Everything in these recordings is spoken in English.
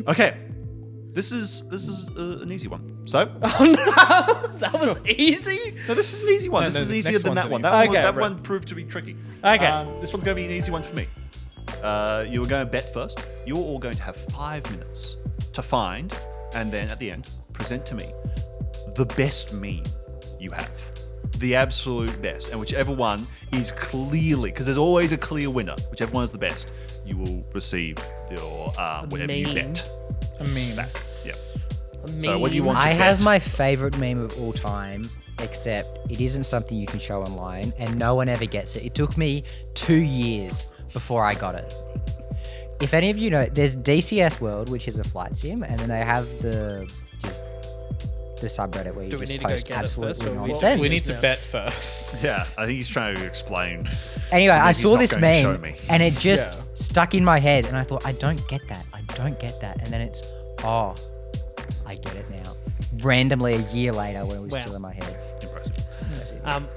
Okay. This is an easy one. So? Oh no, that was easy. No, this is an easy one. No, this no, is this easier next than one's that an one. easy That, one. one, Okay, that right. one proved to be tricky. Okay. This one's going to be an easy one for me. You were going to bet first. You're all going to have 5 minutes to find, and then at the end, present to me the best meme you have. The absolute best. And whichever one is clearly, because there's always a clear winner, whichever one is the best, you will receive your whatever you meme. bet. I mean, Yeah. So what do you want to I bet? have my favorite meme of all time, except it isn't something you can show online, and no one ever gets it. It took me 2 years before I got it. If any of you know, there's DCS World, which is a flight sim, and then they have the subreddit where you Do we just need to go post get it first, absolutely or nonsense. we need to Yeah. bet first. Yeah, I think he's trying to explain. Anyway, I He's saw not this going to show meme me. and it just Yeah. stuck in my head, and I thought, I don't get that. And then it's, oh, I get it now. Randomly a year later when it was Wow. still in my head. Impressive.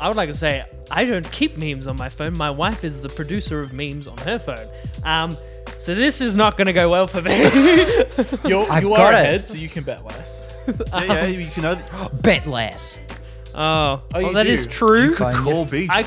I would like to say I don't keep memes on my phone. My wife is the producer of memes on her phone. So this is not going to go well for me. You I've are got it. ahead, so you can bet less. Yeah, you can only... Bet less. Oh, you well, that is do. true. You could call BJ. I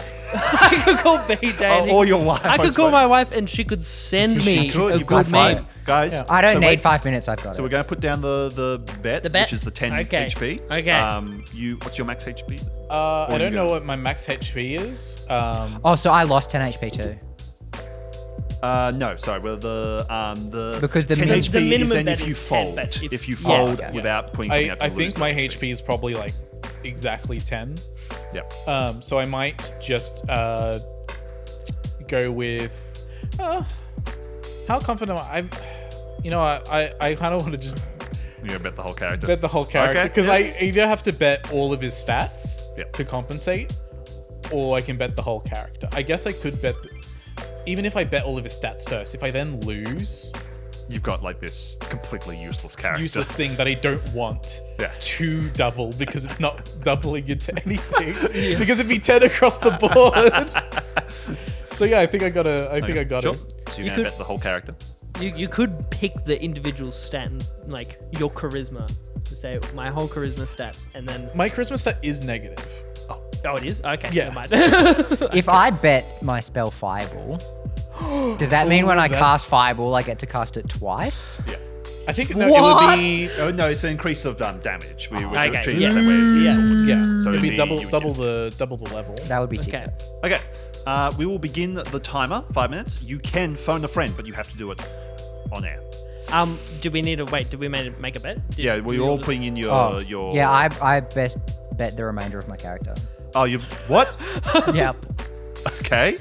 could call BJ. and he or could- your wife. I could call suppose. my wife and she could send She me could. a You've got good five. meme. Guys, Yeah. I don't so need wait, 5 minutes, I've got So it. we're going to put down the bet, The bet? which is the 10 Okay. HP. Okay. What's your max HP? I you don't know go. what my max HP is. Oh, so I lost 10 HP too. No, sorry. Well, the Because the 10 min- HP the is minimum then bet if you is 10, fold. but If you yeah, fold okay. without putting something up, I you lose think my the HP is probably like exactly 10. Yep. So I might just go with. How confident am I? I kind of want to just You're gonna bet the whole character. bet the whole character Okay, because yeah. I either have to bet all of his stats Yep. to compensate, or I can bet the whole character. I guess I could bet. Even if I bet all of his stats first, if I then lose, You've got like this completely useless character. useless thing that I don't want Yeah. to double because it's not doubling into anything. Because it'd be 10 across the board. So yeah, I think I got it. Sure. So you're You gonna could- bet the whole character. You could pick the individual stat and like your charisma to say my whole charisma stat and then My Christmas stat is negative. oh it is okay Yeah. never mind. If I bet my spell Fireball, does that mean when I that's- cast Fireball, I get to cast it twice? Yeah. I think no, it What? would be Oh no, it's an increase of damage. We Okay, treat it yeah. the same way as Yeah. sword. yeah. So it'd be you would double get- the level. That would be sick. Okay. Okay. We will begin the timer. 5 minutes. You can phone a friend, but you have to do it on air. Do we need to wait? Did we make a bet? Did Yeah, we we're all all putting in your Oh, your. yeah, I best bet the remainder of my character. Oh, you what? Yep, Okay.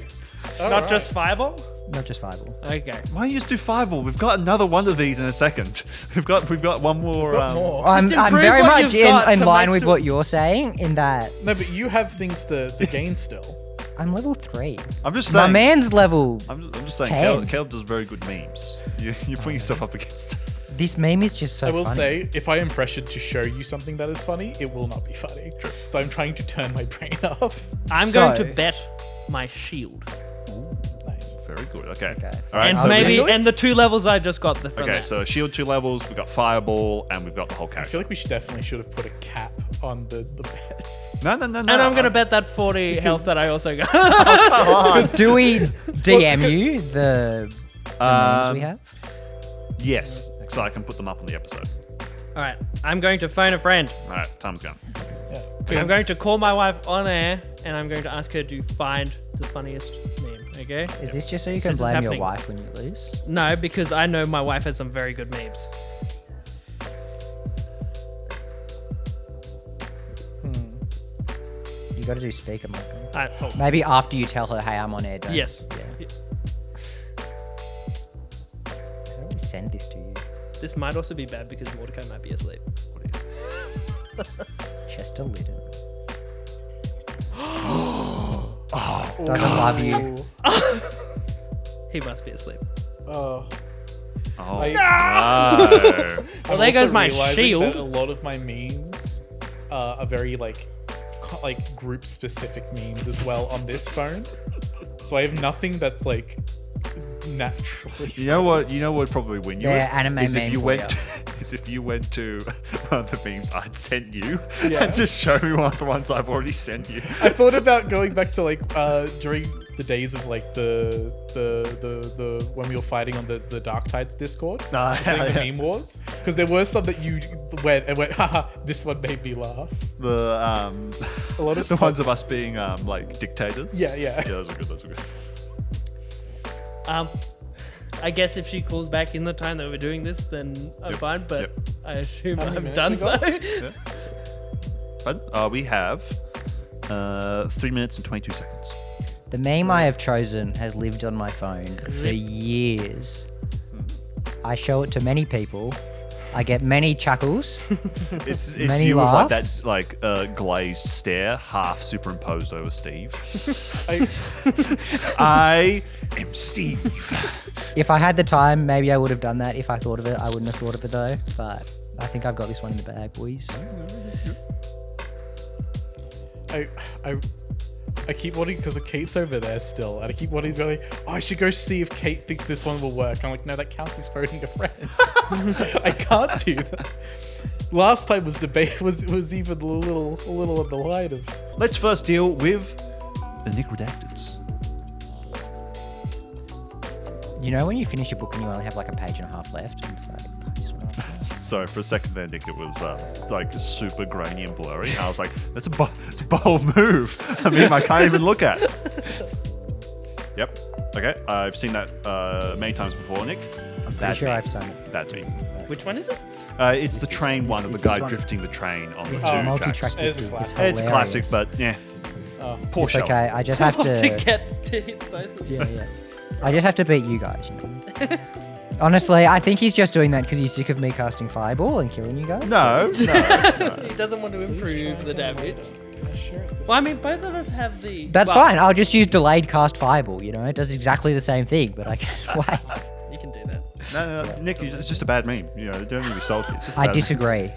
not just fireball? not just Fireball. Okay. Why don't you just do Fireball? We've got another one of these in a second. We've got one more. Got more. I'm improve very what much you've got in to line make with sure- what you're saying in that No, but you have things to gain still. I'm level 3. I'm just My saying. man's level. I'm just saying. 10. Caleb does very good memes. You're putting yourself up against. This meme is just so I will funny. say, if I am pressured to show you something that is funny, it will not be funny. So I'm trying to turn my brain off. I'm going to So- bet my shield. Nice. Very good. Okay. Okay. All right. And so maybe Really? and the 2 levels I just got the Okay, so shield 2 levels. We've got Fireball, and we've got the whole I character. feel like we should have put a cap on the bets. No. and I'm gonna bet that 40 health that I also got. Do we DM you the names we have? Yes, so I can put them up on the episode. All right, I'm going to phone a friend. All right, time's gone. Yeah. I'm going to call my wife on air, and I'm going to ask her to find the funniest meme. Okay? Is this just so you can This is blame your happening. wife when you lose? No, because I know my wife has some very good memes. You got to do speaker, Michael. All right, hold on. Maybe after you tell her, hey, I'm on air. Don't. Yes. Yeah. How do we send this to you? This might also be bad because Mordecai might be asleep. Chester Lidden. Doesn't love you. He must be asleep. Oh. Oh, I- no. Well, there goes my realizing shield. that a lot of my memes are very like group specific memes as well on this phone. So I have nothing that's like naturally. You know what? You know what would probably win you? They're it? anime is if meme you for went. ya. Is if you went to one of the memes I'd sent you Yeah. and just show me one of the ones I've already sent you. I thought about going back to like during the days of like the when we were fighting on the Dark Tides Discord, Ah, doing the yeah. meme wars, because there were some that you went, haha, this one made me laugh. The A lot of the stuff- ones of us being like dictators. Yeah. Yeah, those were good. Those were good. I guess if she calls back in the time that we're doing this, then I'm Yep, fine. But yep. I assume How many I've minutes done we so. got? But we have 3 minutes and 22 seconds. The meme I have chosen has lived on my phone for years. I show it to many people. I get many chuckles. It's Many you with like laughs? that like glazed stare half superimposed over Steve. I, I am Steve. If I had the time, maybe I would have done that. If I thought of it, I wouldn't have thought of it though. But I think I've got this one in the bag, boys. I keep wanting, because Kate's over there still, and I keep wanting to go like, oh, I should go see if Kate thinks this one will work. I'm like, no, that counts as phoning a friend. I can't do that. Last time was even a little on the line of. Let's first deal with the Nick Redacteds. You know when you finish a book and you only have like a page and a half left? And it's like, I just wanna- Sorry, for a second there, Nick, it was like super grainy and blurry. I was like, that's it's a bold move. I mean, I can't even look at. Yep. Okay, I've seen that many times before, Nick. I'm pretty sure I've sung it. That me. Which one is it? It's the train one of the it's this guy one. drifting the train on the Oh, two Multi-track tracks. It is a Disney. classic. It's classic, hilarious. but yeah. Poor It's show. okay. I just have to to. get to hit both of them. Yeah. I just have to beat you guys. You know? Honestly, I think he's just doing that because he's sick of me casting Fireball and killing you guys. No. He doesn't want to improve the damage. Well, I mean, both of us have the. That's well, fine. I'll just use delayed cast Fireball. You know, it does exactly the same thing, but I can wait. You can do that. No, Nick, it's just a bad meme. You know, don't need to be salty. It's just a I bad meme. disagree.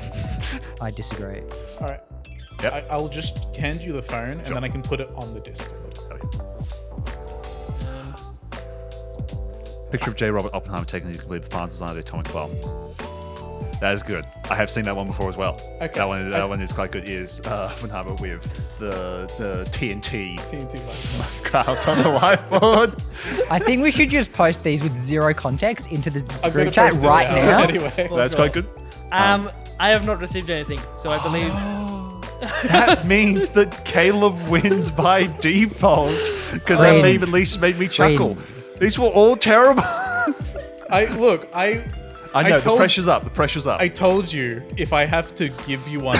I disagree. All right. Yep. I'll just hand you the phone, and then I can put it on the Discord. Picture of J. Robert Oppenheimer taking the complete the final design of the atomic bomb. That is good. I have seen that one before as well. Okay. That one is quite good. Is Oppenheimer with the TNT TNT light. craft on the whiteboard. I think we should just post these with zero context into the I'm group gonna chat post it right now. now. Anyway. That's quite good. I have not received anything, so I believe. That means that Caleb wins by default because that Green. meme at least made me chuckle. Green. These were all terrible. I know the pressure's up. The pressure's up. I told you if I have to give you one,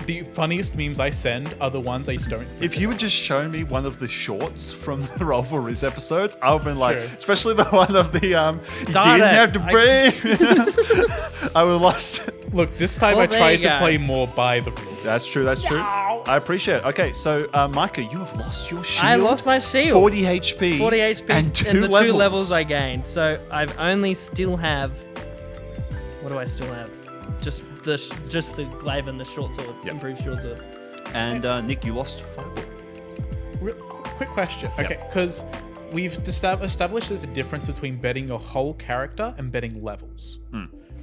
the funniest memes I send are the ones I don't. If you had just shown me one of the shorts from the Roll For Rizz episodes, I would have been like, Sure. especially the one of the you Darn didn't it. have to breathe. I would have lost. Look, this time Well, I there tried you to go. play more by the rules. That's true. That's true. I appreciate it. Okay, so Micah, you have lost your shield. I lost my shield. 40 HP. 40 HP and two the levels. 2 levels I gained. So I've only still have. What do I still have? Just the glaive and the short sword. Yep. Improved short sword. And Nick, you lost Fireball. Quick question. Okay, because we've established there's a difference between betting your whole character and betting levels,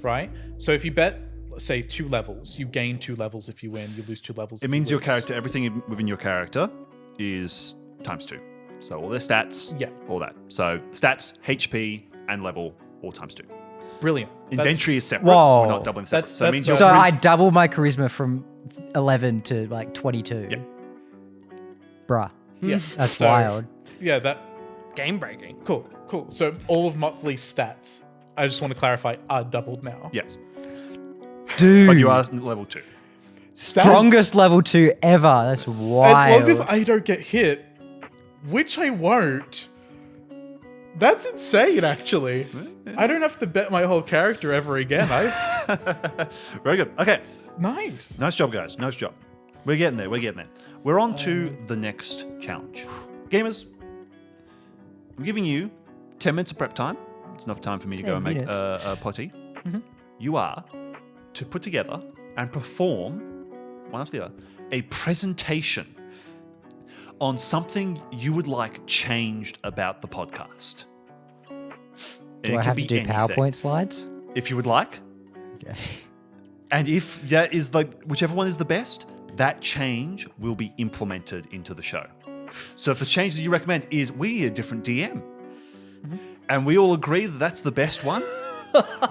right? So if you bet, let's say 2 levels, you gain 2 levels if you win, you lose 2 levels. It if means you your lose. character, everything within your character is ×2. So all their stats, Yeah. all that. So stats, HP, and level, all ×2. Brilliant. Inventory is separate. Whoa. We're not doubling separate. That's- so it that's means good. your So I double my charisma from 11 to like 22. Yep. Bruh. Yeah. That's So, wild. Yeah, that Game breaking. cool. So all of Motley's stats, I just want to clarify, are doubled now. Yes. Dude. But you are level 2. Strongest level 2 ever. That's wild. As long as I don't get hit, which I won't. That's insane, actually. I don't have to bet my whole character ever again. Very good. Okay. Nice. Nice job, guys. Nice job. We're getting there. We're getting there. We're on to the next challenge. Gamers, I'm giving you 10 minutes of prep time. It's enough time for me to go 10 and make minutes. a potty. You are to put together and perform, one after the other, a presentation on something you would like changed about the podcast. And Do it I can have be to do anything. PowerPoint slides? If you would like. Okay. And if that is like whichever one is the best, that change will be implemented into the show. So if the change that you recommend is we need a different DM, and we all agree that that's the best one,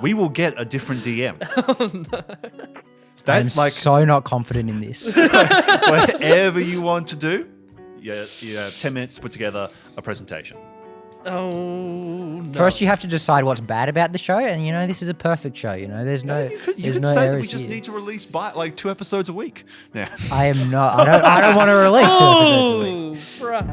we will get a different DM. I'm That's so not confident in this. whatever you want to do. You have 10 minutes to put together a presentation. Oh, no. First, you have to decide what's bad about the show, and this is a perfect show. There's no, You could there's no say that we errors just here. need to release 2 episodes a week. Yeah. I am not. I don't want to release 2 episodes a week. Bruh.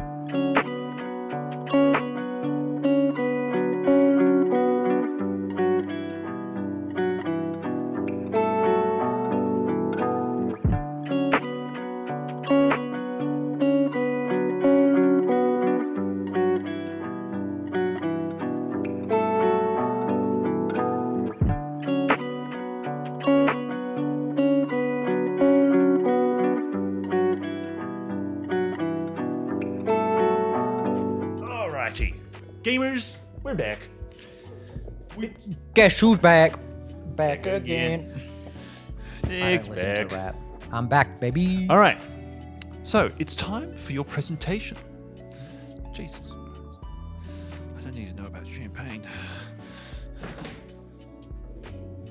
Alrighty. Gamers, we're back. Guess who's back? Back again. I Nick's don't listen to back. rap. I'm back, baby. All right. So it's time for your presentation. Jesus. I don't need to know about champagne.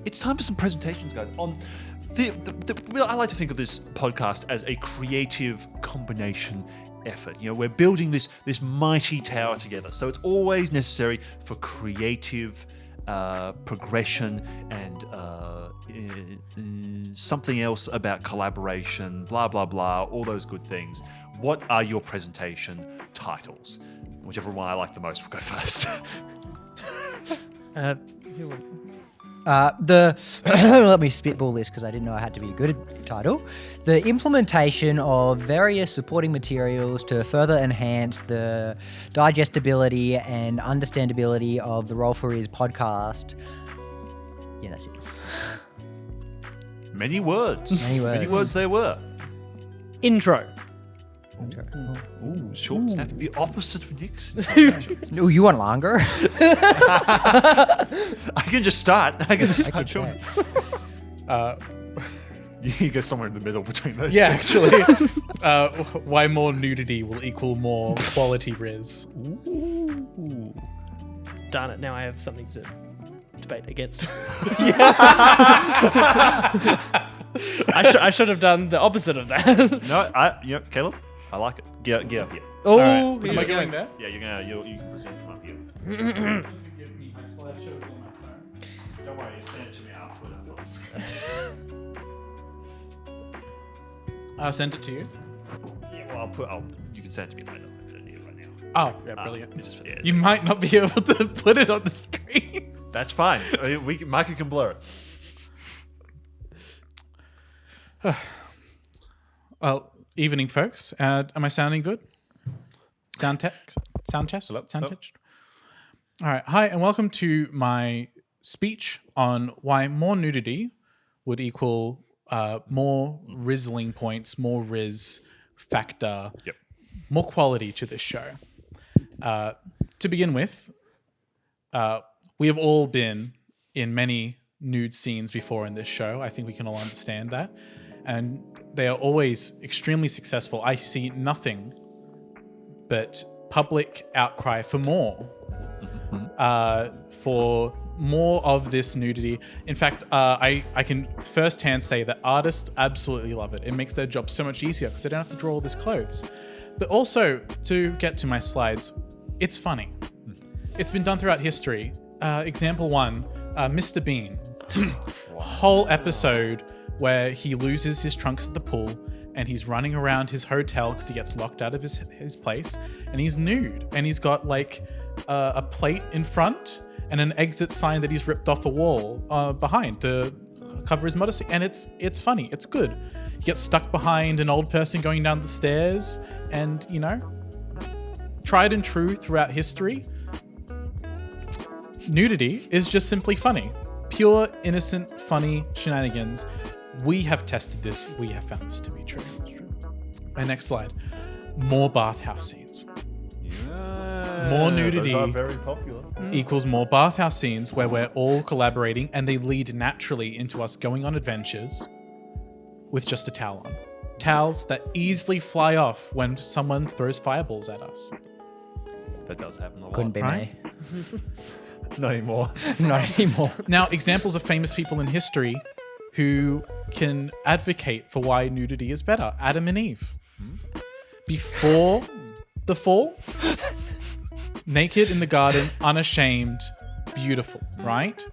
It's time for some presentations, guys. On well, I like to think of this podcast as a creative combination effort. We're building this mighty tower together. So it's always necessary for creative progression and something else about collaboration, blah, blah, blah, all those good things. What are your presentation titles? Whichever one I like the most will go first. Let me spitball this because I didn't know I had to be a good title. The implementation of various supporting materials to further enhance the digestibility and understandability of the Roll For Rizz podcast. Yeah, that's it. Many words. Many words. Many words there were. Intro. Ooh, short snap. The opposite of Nick's. No, you want longer? I can just start. I can just start showing. You go somewhere in the middle between those Yeah, two. actually. Why more nudity will equal more quality Rizz. Ooh. Darn it, now I have something to debate against. I should have done the opposite of that. No, Caleb, I like it. Get up here. Oh, All right. here Am I we go. going there? Yeah, you can present from up here. Forgive me, my slideshow's on my phone. Don't worry, you send it to me. I'll put it up on the screen. I'll send it to you. Yeah, well, you can send it to me later. I don't need it right now. Oh, yeah, brilliant. Yeah, You might not be able to put it on the screen. that's fine. Micah can blur it. Well, evening, folks. Am I sounding good? Sound test? Hello? Sound Hello? test? All right. Hi, and welcome to my speech on why more nudity would equal more rizzling points, more Rizz factor, Yep. more quality to this show. To begin with, we have all been in many nude scenes before in this show. I think we can all understand that. And they are always extremely successful. I see nothing but public outcry for more. For more of this nudity. In fact, I can firsthand say that artists absolutely love it. It makes their job so much easier because they don't have to draw all these clothes. But also, to get to my slides, it's funny. It's been done throughout history. Example 1, Mr. Bean. Whole episode where he loses his trunks at the pool and he's running around his hotel because he gets locked out of his place, and he's nude and he's got like a plate in front and an exit sign that he's ripped off a wall behind to cover his modesty. And it's funny. It's good. He gets stuck behind an old person going down the stairs, and tried and true throughout history, nudity is just simply funny. Pure, innocent, funny shenanigans. We have tested this. We have found this to be true. My next slide. More bathhouse scenes. More nudity. Those are very popular. Equals more bathhouse scenes where we're all collaborating and they lead naturally into us going on adventures with just a towel on. Towels that easily fly off when someone throws fireballs at us. That does happen a lot. Couldn't be Right? me. Not anymore. Not anymore. Now, examples of famous people in history who can advocate for why nudity is better. Adam and Eve. Before the fall, naked in the garden, unashamed, beautiful, right?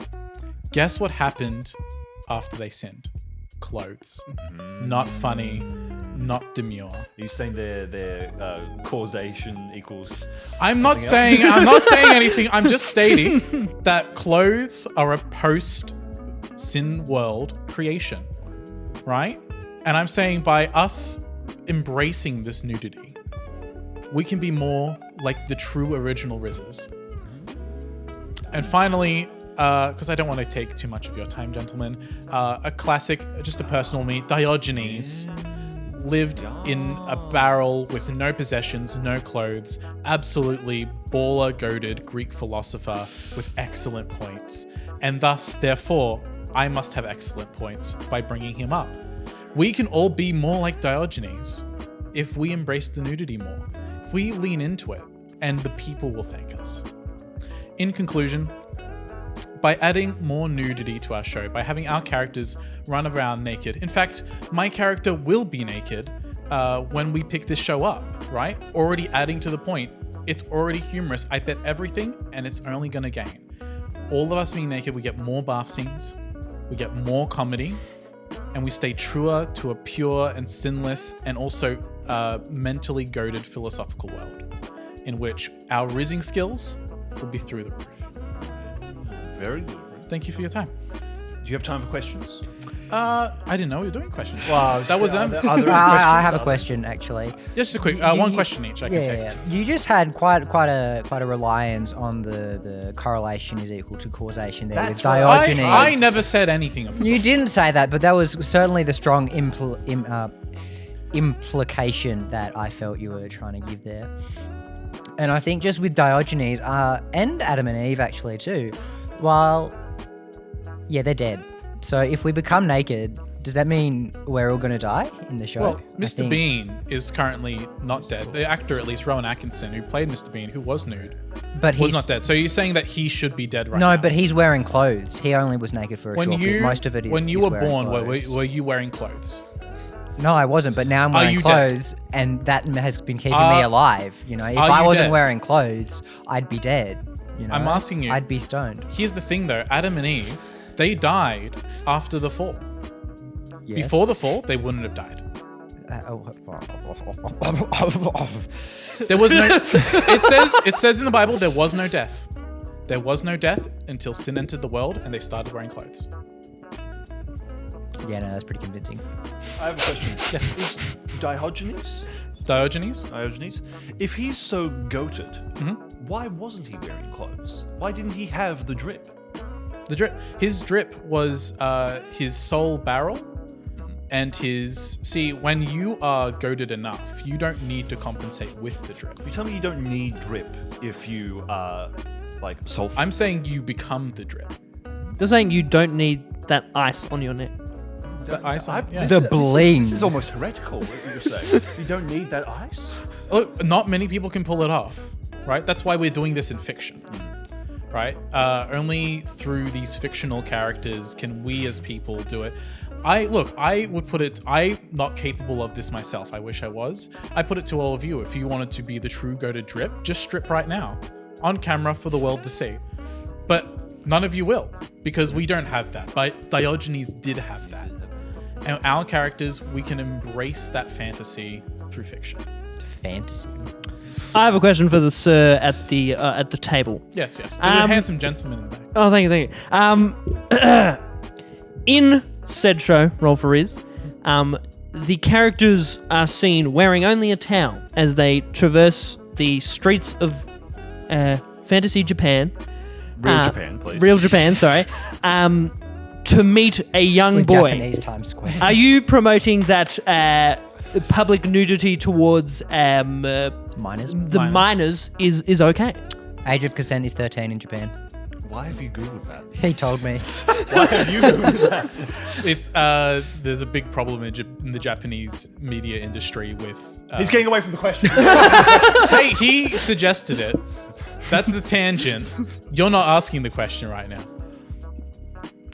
Guess what happened after they sinned? Clothes. Not funny, not demure. Are you saying their causation equals? I'm not something saying anything. I'm just stating that clothes are a post-sin world creation, right? And I'm saying by us embracing this nudity, we can be more like the true original Rizzes. And finally, because I don't want to take too much of your time, gentlemen, a classic, just a personal me, Diogenes. Lived in a barrel with no possessions, no clothes, absolutely baller-goated Greek philosopher with excellent points. And thus, therefore, I must have excellent points by bringing him up. We can all be more like Diogenes if we embrace the nudity more, if we lean into it, and the people will thank us. In conclusion, by adding more nudity to our show, by having our characters run around naked. In fact, my character will be naked when we pick this show up, right? Already adding to the point. It's already humorous. I bet everything, and it's only going to gain. All of us being naked, we get more bath scenes, we get more comedy, and we stay truer to a pure and sinless and also mentally goaded philosophical world in which our rizzing skills will be through the roof. Very good. Thank you for your time. Do you have time for questions? I didn't know we were doing questions. Wow, that was them. I have a question actually. Just a quick one question each. I can take. Yeah. You just had quite a reliance on the correlation is equal to causation there with Diogenes. I never said anything of the You sort. didn't say that, but that was certainly the strong implication that I felt you were trying to give there. And I think just with Diogenes and Adam and Eve actually too, while they're dead. So if we become naked, does that mean we're all going to die in the show? Well, Mr. Bean is currently not dead. The actor, at least, Rowan Atkinson, who played Mr. Bean, who was nude, but was not dead. So you're saying that he should be dead right now? now? But he's wearing clothes. He only was naked for a short bit. Most of it is when you he's were wearing born, clothes. were you wearing clothes? No, I wasn't. But now I'm wearing you clothes, and that has been keeping me alive. You know, if I you wasn't dead? wearing clothes, I'd be dead. You know? I'm asking you. I'd be stoned. Here's the thing, though. Adam and Eve, they died after the fall. Yes. Before the fall, they wouldn't have died. There was no. It says in the Bible there was no death. There was no death until sin entered the world and they started wearing clothes. Yeah, no, that's pretty convincing. I have a question. Yes. Is Diogenes, Diogenes? if he's so goated, why wasn't he wearing clothes? Why didn't he have the drip? The drip. His drip was his soul barrel, and his. See, when you are goated enough, you don't need to compensate with the drip. You tell me you don't need drip if you are like sulfur. I'm saying you become the drip. You're saying you don't need that ice on your neck. The ice on it, yeah. The bling. This is almost heretical. What you're saying. You don't need that ice. Look, not many people can pull it off, right? That's why we're doing this in fiction, right? Only through these fictional characters can we as people do it. I would put it, I'm not capable of this myself. I wish I was. I put it to all of you. If you wanted to be the true go-to drip, just strip right now on camera for the world to see. But none of you will, because we don't have that. But Diogenes did have that. And our characters, we can embrace that fantasy through fiction. Fantasy. I have a question for the sir at the table. Yes. There's a handsome gentleman in the back. Oh, thank you. In said show, Roll For Rizz, the characters are seen wearing only a towel as they traverse the streets of fantasy Japan. Real Japan, please. Real Japan, sorry. To meet a young boy. Japanese Times Square. Are you promoting that public nudity towards Minors. the minors is okay. Age of consent is 13 in Japan. Why have you Googled that? He told me. Why have you Googled that? It's there's a big problem in the Japanese media industry with. He's getting away from the question. Hey, he suggested it. That's a tangent. You're not asking the question right now.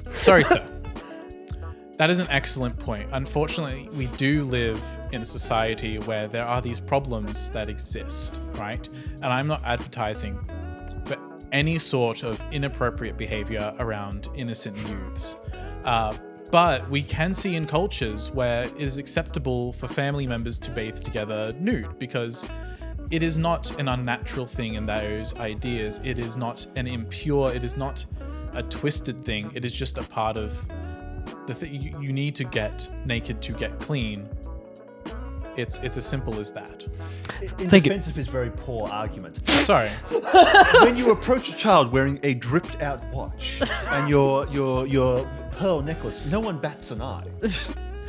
Sorry, sir. That is an excellent point. Unfortunately, we do live in a society where there are these problems that exist, right? And I'm not advertising for any sort of inappropriate behavior around innocent youths. But we can see in cultures where it is acceptable for family members to bathe together nude because it is not an unnatural thing in those ideas. It is not an impure, it is not a twisted thing. It is just a part of the thing. You need to get naked to get clean. It's as simple as that. In Thank you. defense of his very poor argument, Sorry. when you approach a child wearing a dripped out watch and your pearl necklace, no one bats an eye.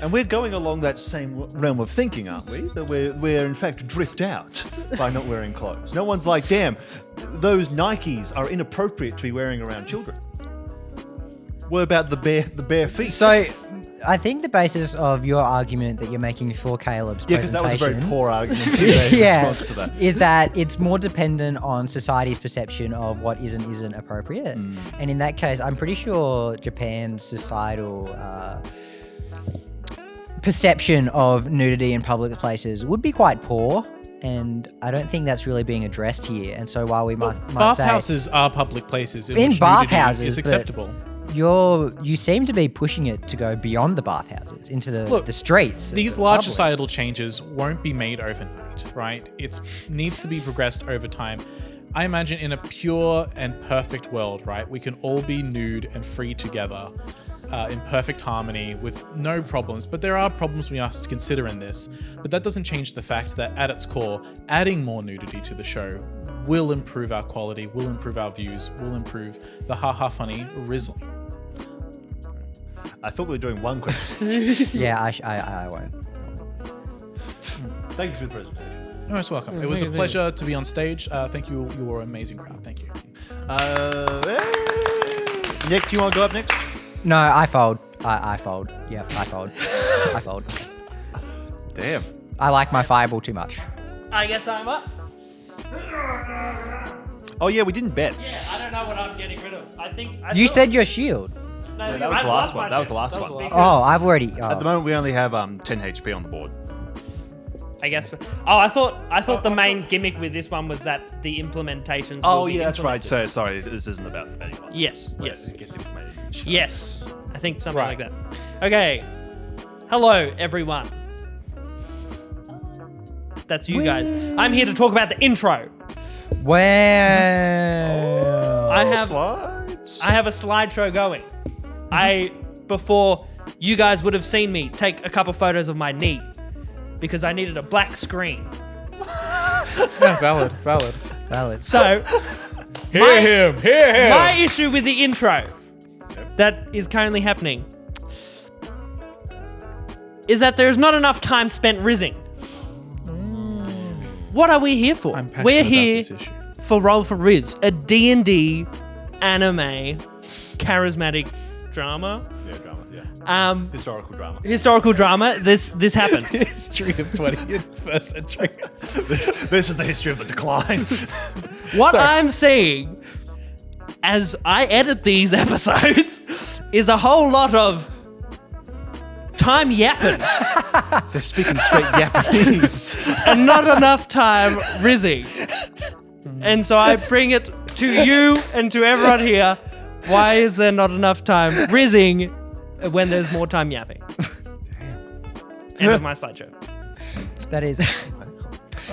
And we're going along that same realm of thinking, aren't we? That we're in fact dripped out by not wearing clothes. No one's like, damn, those Nikes are inappropriate to be wearing around children. What about the bare feet? So, I think the basis of your argument that you're making for Caleb's yeah, because presentation... that was a very poor argument in yeah, response to that. is that it's more dependent on society's perception of what is and isn't appropriate. And in that case, I'm pretty sure Japan's societal perception of nudity in public places would be quite poor. And I don't think that's really being addressed here. And so while we might say... Bathhouses are public places in which bathhouses nudity is acceptable. You seem to be pushing it to go beyond the bathhouses into the streets. These large societal changes won't be made overnight, right? It needs to be progressed over time. I imagine in a pure and perfect world, right, we can all be nude and free together in perfect harmony with no problems. But there are problems we have to consider in this. But that doesn't change the fact that at its core, adding more nudity to the show will improve our quality, will improve our views, will improve the haha funny rizzling. I thought we were doing one question. Yeah, I won't. Thank you for the presentation. You're most welcome. It was a pleasure to be on stage. Thank you. You were an amazing crowd. Thank you. Nick, do you want to go up next? No, I fold. I fold. Yep, I fold. I fold. Damn. I like my fireball too much. I guess I'm up. Oh yeah, we didn't bet. Yeah, I don't know what I'm getting rid of. You said your shield. No, that was the last one. That was the last one. Oh, I've already... At the moment, we only have 10 HP on the board. I guess. I thought the main gimmick with this one was that the implementations. Oh yeah, that's right. So sorry, this isn't about the betting one. Yes. Where Yes. It gets implemented. Yes. I think something Right. like that. Okay. Hello, everyone. That's you guys. I'm here to talk about the intro. Wow. I have Slides. I have a slideshow going. Before you guys would have seen me take a couple photos of my knee because I needed a black screen. Yeah, valid. Valid. So Hear him. my issue with the intro that is currently happening is that there's not enough time spent rizzing. What are we here for? I'm passionate We're about here this issue. for Roll For Rizz, a D&D anime charismatic drama. Yeah, drama. Yeah. Historical drama. This happened. History of 21st century. This is the history of the decline. What Sorry. I'm seeing as I edit these episodes is a whole lot of time yapping They're speaking straight Japanese. and not enough time rizzing. And so I bring it to you and to everyone here. Why is there not enough time rizzing when there's more time yapping? End of my slideshow. That is...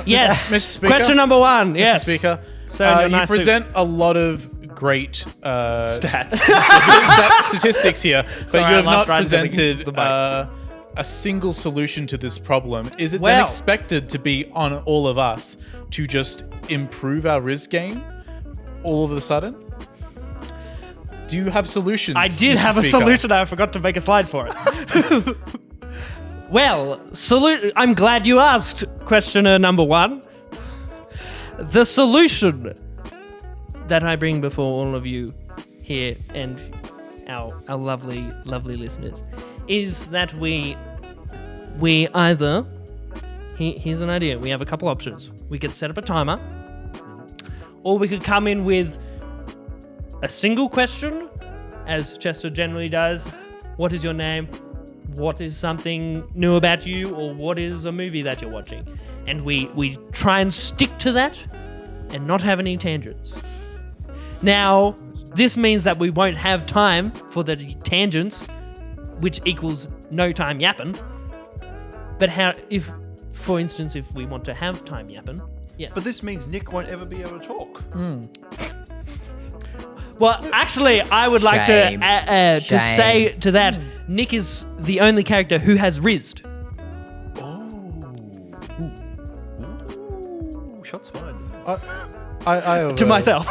Yes. Mr. Speaker? Question number one. Yes. Mr. Speaker, So you're you nice to- present a lot of great Stats. statistics here, but Sorry, you I have not laughed right into presented the mic. a single solution to this problem. Is it then Well- expected to be on all of us to just improve our Rizz game all of a sudden? Do you have solutions? I did Mr. have a Speaker? solution. I forgot to make a slide for it. Well, I'm glad you asked, questioner number one. The solution that I bring before all of you here and our lovely, lovely listeners is that we either... Here's an idea. We have a couple options. We could set up a timer, or we could come in with a single question, as Chester generally does. What is your name? What is something new about you? Or what is a movie that you're watching? And we try and stick to that and not have any tangents. Now, this means that we won't have time for the tangents, which equals no time yapping. But for instance, if we want to have time yapping, yes. But this means Nick won't ever be able to talk. Well, actually, I would like Shame. to Shame. say to that, Nick is the only character who has rizzed. Ooh, shots fired. To myself.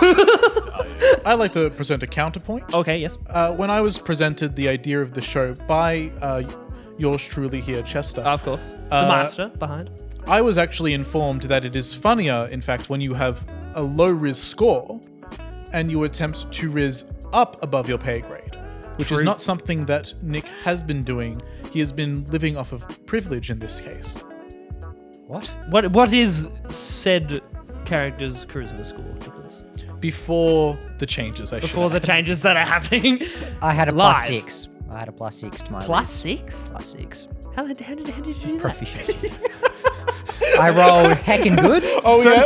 I like to present a counterpoint. Okay, yes. When I was presented the idea of the show by yours truly here, Chester, Of course. The master behind. I was actually informed that it is funnier, in fact, when you have a low Rizz score and you attempt to Rizz up above your pay grade, which is not something that Nick has been doing. He has been living off of privilege in this case. What is said character's charisma score, Nicholas? Before the changes, Before the changes that are happening. I had a Live. +6. I had a +6 to my +6? +6 How did you do that? proficiency. I rolled heckin' good.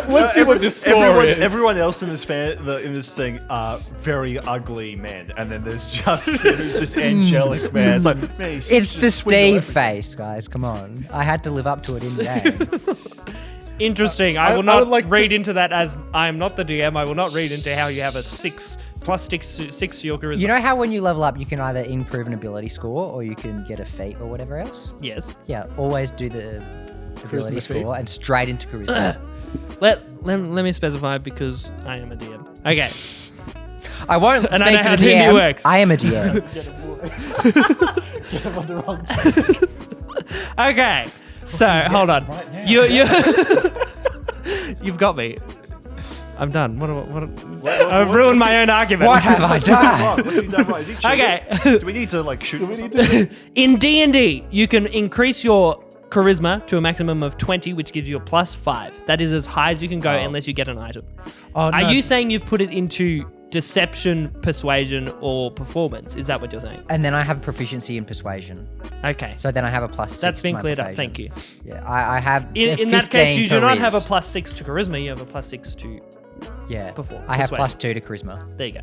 Let's see what this score is. Everyone else in this in this thing are very ugly men, and then there's just who's this angelic man. It's like, man, he's It's just the swindle Steve face, guys. Come on. I had to live up to it in the game. Interesting. I will I not would like read to- into that as I am not the DM. I will not read into how you have a +6 to your charisma. You know how when you level up, you can either improve an ability score or you can get a feat or whatever else? Yes. Yeah, always do the ability feat. score and straight into charisma. Let me specify because I am a DM. Okay. I won't And I speak know for how the D&D DM. works. I am a DM. Okay. So hold on. You you've got me. I'm done. I've ruined my own argument. What have I done? What's he done right? Is he cheating? Okay. Do we need to shoot? Do we need to? In D&D, you can increase your charisma to a maximum of 20, which gives you a +5. That is as high as you can go unless you get an item. Oh, Are no. you saying you've put it into deception, persuasion, or performance? Is that what you're saying? And then I have proficiency in persuasion. Okay. So then I have a +6. That's been to my cleared up. persuasion. Thank you. Yeah, I have. In that 15 case, you for do not have a Rizz. +6 to charisma. You have a +6 to... Yeah. perform- I have persuasion. +2 to charisma. There you go.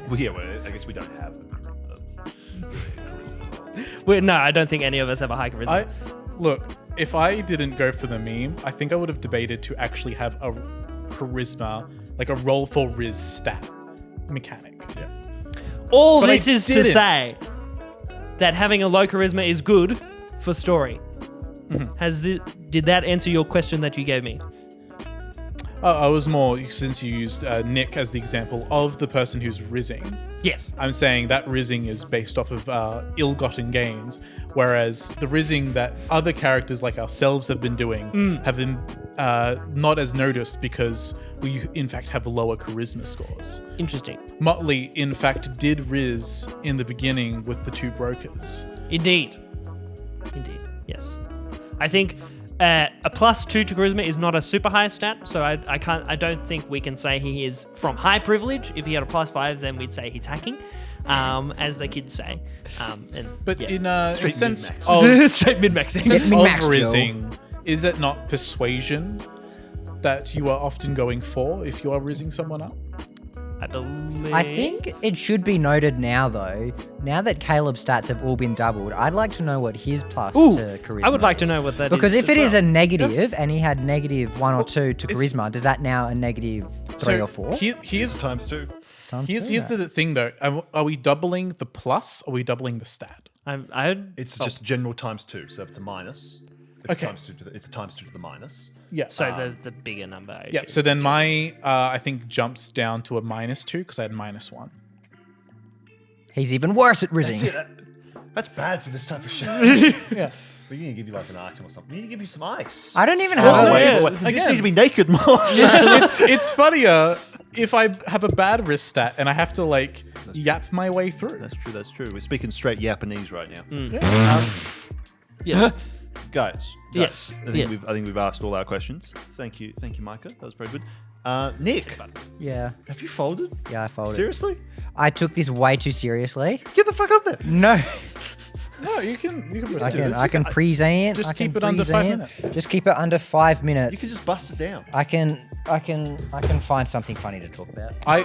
Well, yeah, I guess we don't have. No, I don't think any of us have a high charisma. Look, if I didn't go for the meme, I think I would have debated to actually have a charisma, like a roll for Rizz stat mechanic. Yeah. All But I this is to didn't. say that having a low charisma is good for story. Mm-hmm. Did that answer your question that you gave me? I was more, since you used Nick as the example of the person who's rizzing, Yes. I'm saying that rizzing is based off of ill-gotten gains, whereas the rizzing that other characters like ourselves have been doing have been not as noticed because we, in fact, have lower charisma scores. Interesting. Motley, in fact, did Rizz in the beginning with the two brokers. Indeed. Yes. I think a +2 to charisma is not a super high stat, so I don't think we can say he is from high privilege. If he had a +5, then we'd say he's hacking, as the kids say. But yeah. in a Straight sense min-max. of, Straight mid-maxing. It's of min-max, Joe. rizzing, is it not persuasion that you are often going for if you are rizzing someone up? I believe. I think it should be noted now, though, now that Caleb's stats have all been doubled, I'd like to know what his plus Ooh, to charisma I would like to is. know what that is. Because if it as is well. a negative and he had -1 or 2 to It's- charisma, does that now a -3 or 4? Here's ×2. It's time to Here's do that. the thing though. Are we doubling the plus or are we doubling the stat? It's just general ×2, so if it's a minus, it's Okay. it's a ×2 to the minus. Yeah. So the bigger number. I yeah. assume. So then my I think jumps down to a -2 because I had -1. He's even worse at rizzing. That's bad for this type of show. Yeah. We're going to give you like an item or something. We need to give you some ice. I don't even Oh, have. wait, yeah. wait. You just Again. need to be naked more. it's funnier if I have a bad wrist stat and I have to like yap my way through. That's true. We're speaking straight Japanese right now. Yeah. Guys, Yes, I think, yes. I think we've asked all our questions. Thank you, Micah. That was very good. Nick, Yeah, have you folded? yeah, I folded. Seriously? I took this way too seriously. Get the fuck up there. No, No, you can I can present. Just I can keep it under 5 present. minutes. Just keep it under 5 minutes. You can just bust it down. I can find something funny to talk about. I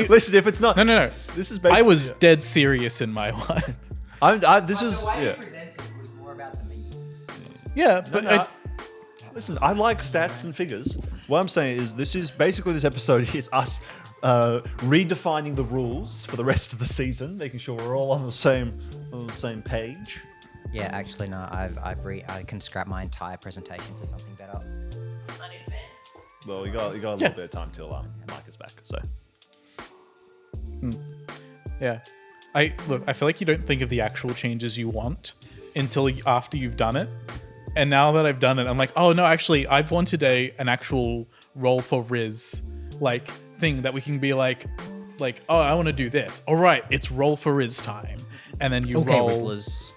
Listen, if it's not, no. This is I basically. was dead serious in my one. This is. Yeah. presented was more about the memes. Yeah, but No, listen, I like stats and figures. What I'm saying is, this episode is us redefining the rules for the rest of the season, making sure we're all on the same page. Yeah, actually, no. I can scrap my entire presentation for something better. Well, you got a little bit of time till Micah's back. So yeah, I feel like you don't think of the actual changes you want until after you've done it. And now that I've done it, I'm like, oh no, actually, I've wanted an actual Roll For Rizz like thing that we can be like, oh, I want to do this. All right, it's Roll For Rizz time, and then you Okay, roll. Rizzlers.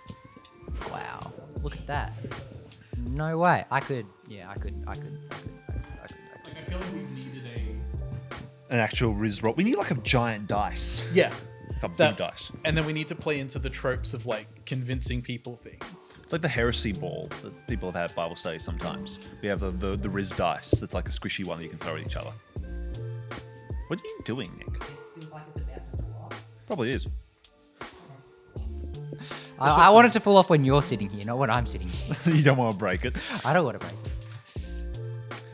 Wow, look at that. No way. I could. Like, I feel like we needed an actual Rizz roll. We need like a giant dice, yeah. a big dice. And then we need to play into the tropes of like convincing people things. It's like the heresy ball that people have had Bible studies sometimes. We have the Rizz dice. That's like a squishy one that you can throw at each other. What are you doing, Nick? Probably is. I want it to fall off when you're sitting here, not when I'm sitting here. You don't want to break it. I don't want to break it.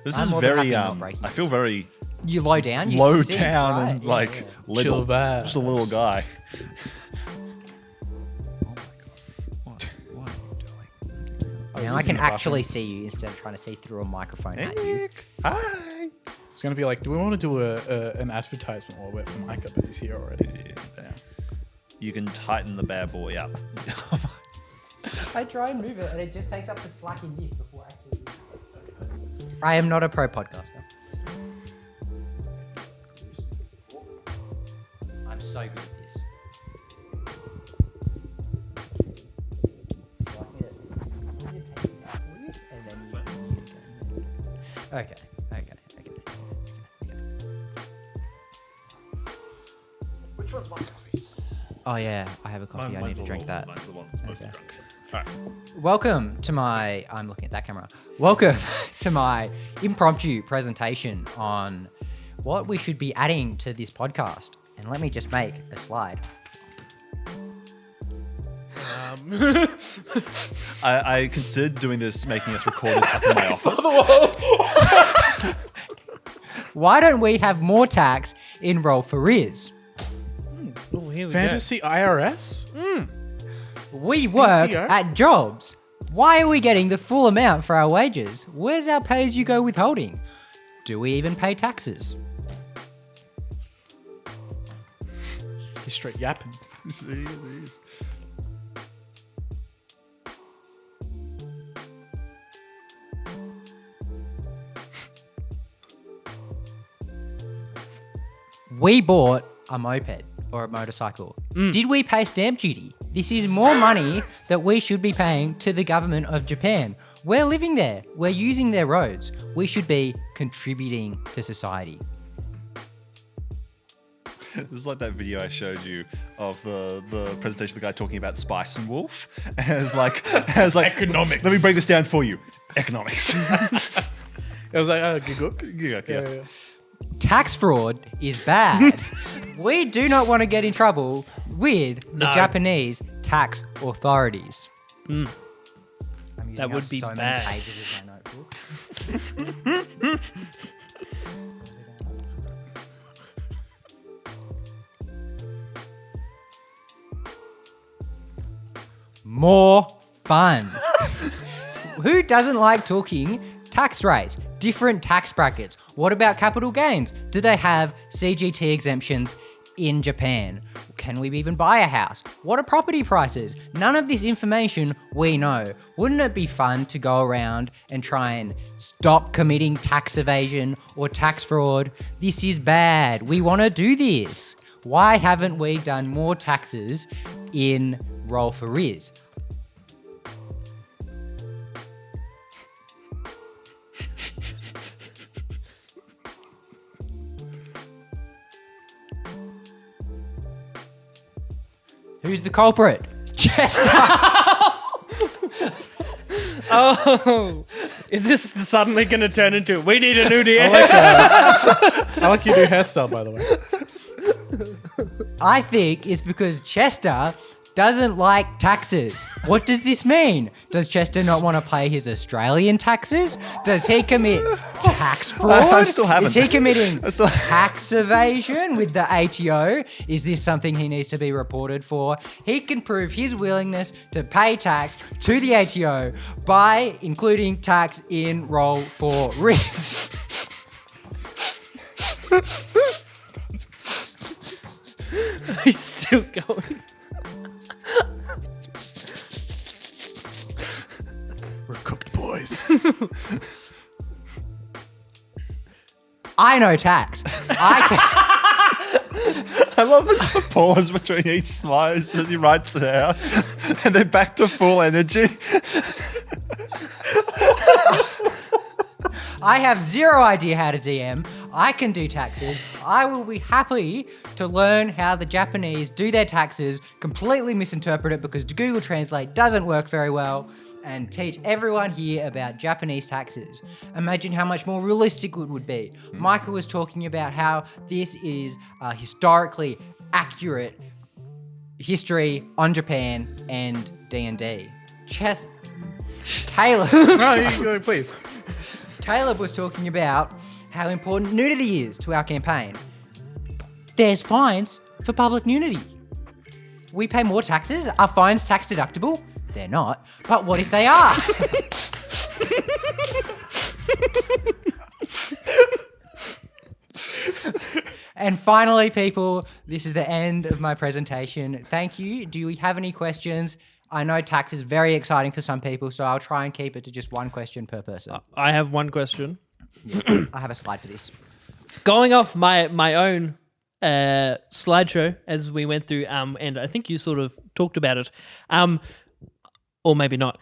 This I'm is more than very. happy not breaking I feel very You low down. You low sink, down right? and Yeah, like yeah. little, Chill vibes. just a little guy. Oh my god! What are you doing? Now I can actually see you instead of trying to see through a microphone at you. Nick, hi. It's gonna be like, do we want to do an advertisement while we're for Micah, but he's here already? Yeah. You can tighten the bad boy up. I try and move it, and it just takes up the slack in this before actually. I am not a pro podcaster. I'm so good at this. Okay. Which one's my coffee? Oh yeah, I have a coffee. I need to drink that. Mine's the one that's most Okay. drunk. All right. Welcome to my. I'm looking at that camera. Welcome to my impromptu presentation on what we should be adding to this podcast. And let me just make a slide. I considered doing this, making us record this up in my office. Why don't we have more tax in Roll For Rizz? Oh, here we Fantasy IRS? We work PTO? at jobs. Why are we getting the full amount for our wages? Where's our pay-as-you-go withholding? Do we even pay taxes? He's straight yapping. We bought a moped or a motorcycle. Did we pay stamp duty? This is more money that we should be paying to the government of Japan. We're living there. We're using their roads. We should be contributing to society. This is like that video I showed you of the presentation of the guy talking about Spice and Wolf. And it was like Economics. Let me break this down for you. Economics. I was like, oh, giguk. Yeah. Tax fraud is bad. We do not want to get in trouble with the Japanese tax authorities. I'm using That would up be so bad. many pages of my notebook. More fun. Who doesn't like talking tax rates, different tax brackets? What about capital gains? Do they have CGT exemptions? in Japan? Can we even buy a house? What are property prices? None of this information we know. Wouldn't it be fun to go around and try and stop committing tax evasion or tax fraud? This is bad. We want to do this. Why haven't we done more taxes in Roll For Rizz? Who's the culprit? Chester! Oh, is this suddenly going to turn into we need a new DM? I like your new hairstyle, by the way. I think it's because Chester doesn't like taxes. What does this mean? Does Chester not want to pay his Australian taxes? Does he commit tax fraud? I still haven't. Is he committing tax evasion with the ATO? Is this something he needs to be reported for? He can prove his willingness to pay tax to the ATO by including tax in Roll For Rizz. He's still going. We're cooked boys. I know tax. I love the pause between each slide as he writes it out, and then back to full energy. I have zero idea how to DM. I can do taxes. I will be happy to learn how the Japanese do their taxes, completely misinterpret it because Google Translate doesn't work very well, and teach everyone here about Japanese taxes. Imagine how much more realistic it would be. Micah was talking about how this is a historically accurate history on Japan and D&D. Caleb. No, you go, please. Caleb was talking about how important nudity is to our campaign. There's fines for public nudity. We pay more taxes. Are fines tax deductible? They're not. But what if they are? And finally, people, this is the end of my presentation. Thank you. Do we have any questions? I know tax is very exciting for some people, so I'll try and keep it to just one question per person. I have one question. I have a slide for this. Going off my own slideshow as we went through, and I think you sort of talked about it, or maybe not.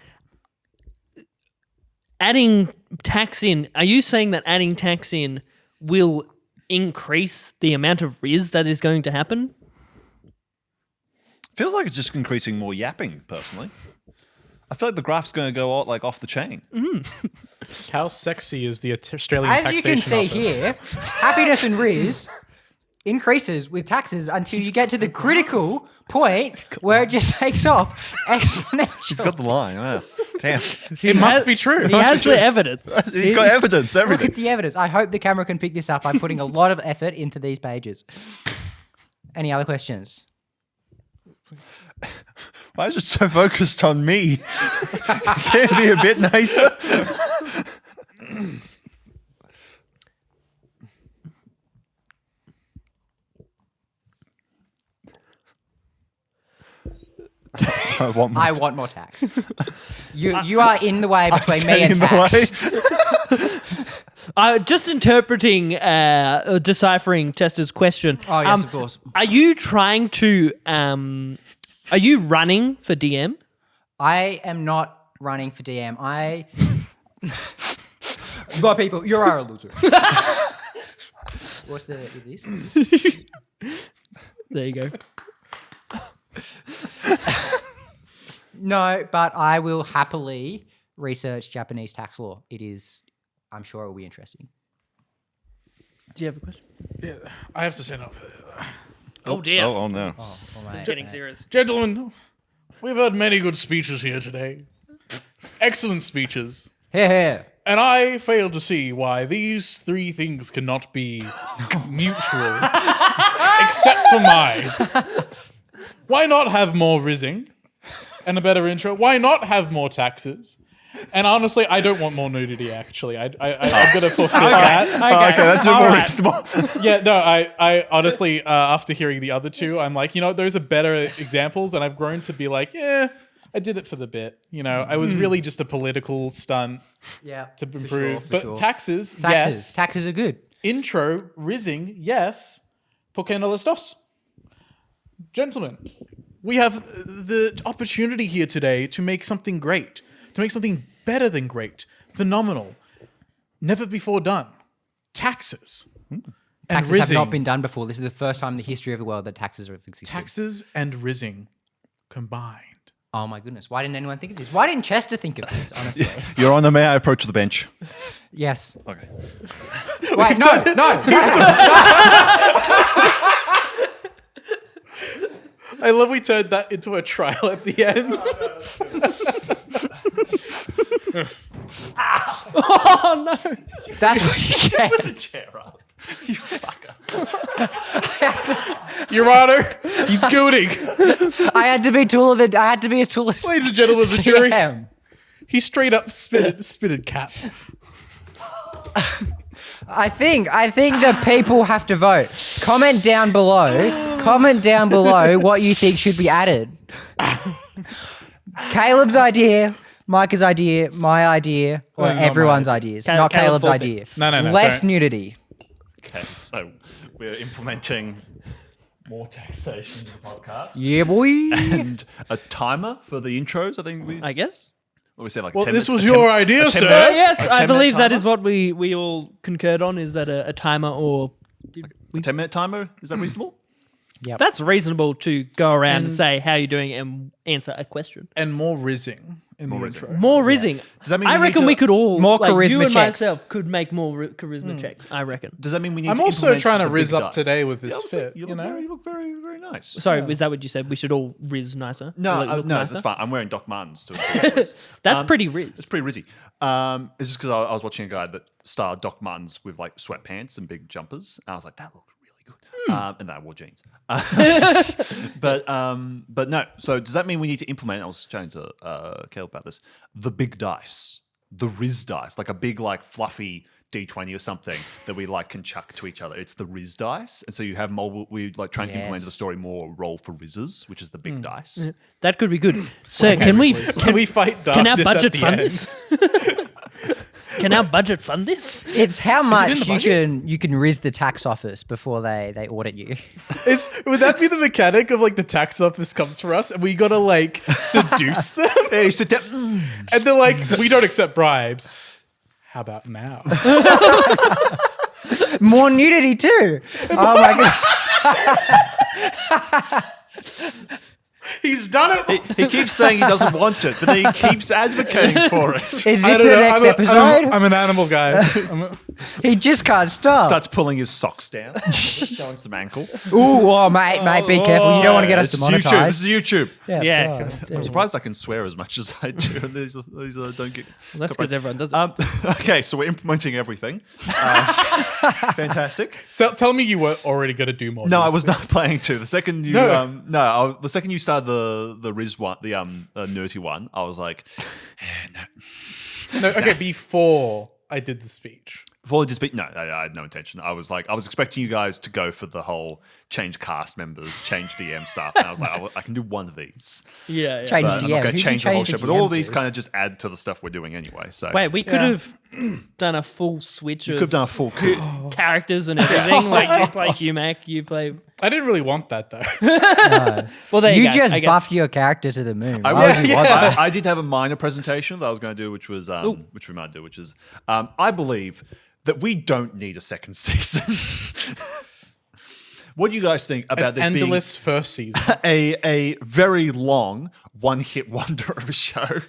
Adding tax in, are you saying that adding tax in will increase the amount of Rizz that is going to happen? Feels like it's just increasing more yapping, personally. I feel like the graph's going to go off the chain. How sexy is the Australian As taxation you can see office? here, happiness and Rizz increases with taxes until you get to the critical point where it just takes off exponentially. He's got the line. Yeah. Damn. It must be true. He has the evidence. He's got evidence, Look everything. at the evidence. I hope the camera can pick this up. I'm putting a lot of effort into these pages. Any other questions? Why is it so focused on me? Can it be a bit nicer? I want more tax. You are in the way between me and in the tax. Just interpreting, deciphering Chester's question. Oh, yes, of course. Are you trying to, are you running for DM? I am not running for DM. Well, people, you are a loser. What's this? There you go. No, but I will happily research Japanese tax law. I'm sure it will be interesting. Do you have a question? Yeah, I have to say no. Oh dear. Oh no. It's getting serious. Gentlemen, we've heard many good speeches here today. Excellent speeches. Here. And I fail to see why these three things cannot be mutual, except for mine. Why not have more rizzing and a better intro? Why not have more taxes? And honestly, I don't want more nudity. Actually, I'm gonna fulfill that. Okay, that's more reasonable. Yeah, no, I honestly, after hearing the other two, I'm like, those are better examples, and I've grown to be like, yeah, I did it for the bit. I was really just a political stunt to improve. But taxes, yes. Taxes are good. Intro, rizzing, yes. ¿Por qué no los dos? Gentlemen, we have the opportunity here today to make something great, to make something better than great, phenomenal, never before done. Taxes. And Taxes rizzing. have not been done before. This is the first time in the history of the world that taxes have existed. Taxes and rizzing combined. Oh my goodness. Why didn't anyone think of this? Why didn't Chester think of this, honestly? Your Honor, may I approach the bench? Yes. Okay. Wait, no. I love we turned that into a trial at the end. Oh no! That's what you get. The chair up. You fucker. Your Honor, he's gooning. I had to be as tall as Ladies and gentlemen of the jury, am. he straight up spitted cap. I think the people have to vote. Comment down below what you think should be added. Caleb's idea, Micah's idea, my idea, or not everyone's my ideas. Caleb Not Caleb's forfeit. idea. No, Less don't. nudity. Okay, so we're implementing more taxation in the podcast. Yeah, boy. And a timer for the intros, I think I guess. we said like Well, 10 this minutes- was your idea, sir. Yes, a I 10-minute believe that timer? is what we all concurred on. Is that a timer or? a 10-minute timer. Is that reasonable? Yep. That's reasonable to go around and say how you're doing and answer a question. And more rizzing in the intro. More rizzing. Does that mean I we need reckon to- we could all More like, you charisma and checks. myself could make more charisma checks. I reckon. Does that mean we need I'm to also implement trying to the rizz big up dice? today with this Yeah, I was like, fit. you look very, very nice. Sorry, is that what you said? We should all riz nicer. No, Look no, nicer? that's fine. I'm wearing Doc Martens to it. That's pretty riz. It's pretty rizzy. It's just because I was watching a guy that starred Doc Martens with like sweatpants and big jumpers. And I was like, that looked really good. And then I wore jeans. But no. So does that mean we need to implement? I was chatting to Caleb about this. The big dice, the Rizz dice, like a big like fluffy D20 or something that we like can chuck to each other. It's the Rizz dice, and so you have mobile. We like try and implement Yes. the story more roll for Rizzes, which is the big dice. That could be good. Sir, can we fight darkness can our budget at the fund end? this? Can our budget fund this? It's how in much the you budget? can rizz the tax office before they audit you. Would that be the mechanic of like the tax office comes for us and we gotta like seduce them? Hey, sit down. And they're like, we don't accept bribes. How about now? More nudity too. Oh my god. He's done it. He keeps saying he doesn't want it, but then he keeps advocating for it. Is this I the don't know. next episode? I'm an animal guy. He just can't stop. Starts pulling his socks down, showing some ankle. Ooh, oh mate, be careful. You don't want to get us This is YouTube. This demonetized. is YouTube. Yeah. I'm surprised I can swear as much as I do. These don't get. That's because everyone does it. Okay, so we're implementing everything. Fantastic. Tell me you were already going to do more. No, I dudes. was not planning to. The second you, No. the second you started the Rizz one, the nerdy one, I was like, No, okay, before I did the speech. before I just speak. No, I had no intention. I was expecting you guys to go for the whole change cast members, change DM stuff, and I was like, I can do one of these. Yeah. Change But I'm DM. not going Who to you change the whole change show. the But all DM of these to? kind of just add to the stuff we're doing anyway. So Wait, we could have done a full switch you of could have done a full coup. characters and everything. Like you play Humac, you play. I didn't really want that though. Well, there you You go. just I guess. buffed your character to the moon. I, Why would you want that? I did have a minor presentation that I was going to do, which was which we might do, which is I believe that we don't need a second season. What do you guys think about this being Endless first season. a very long one-hit wonder of a show?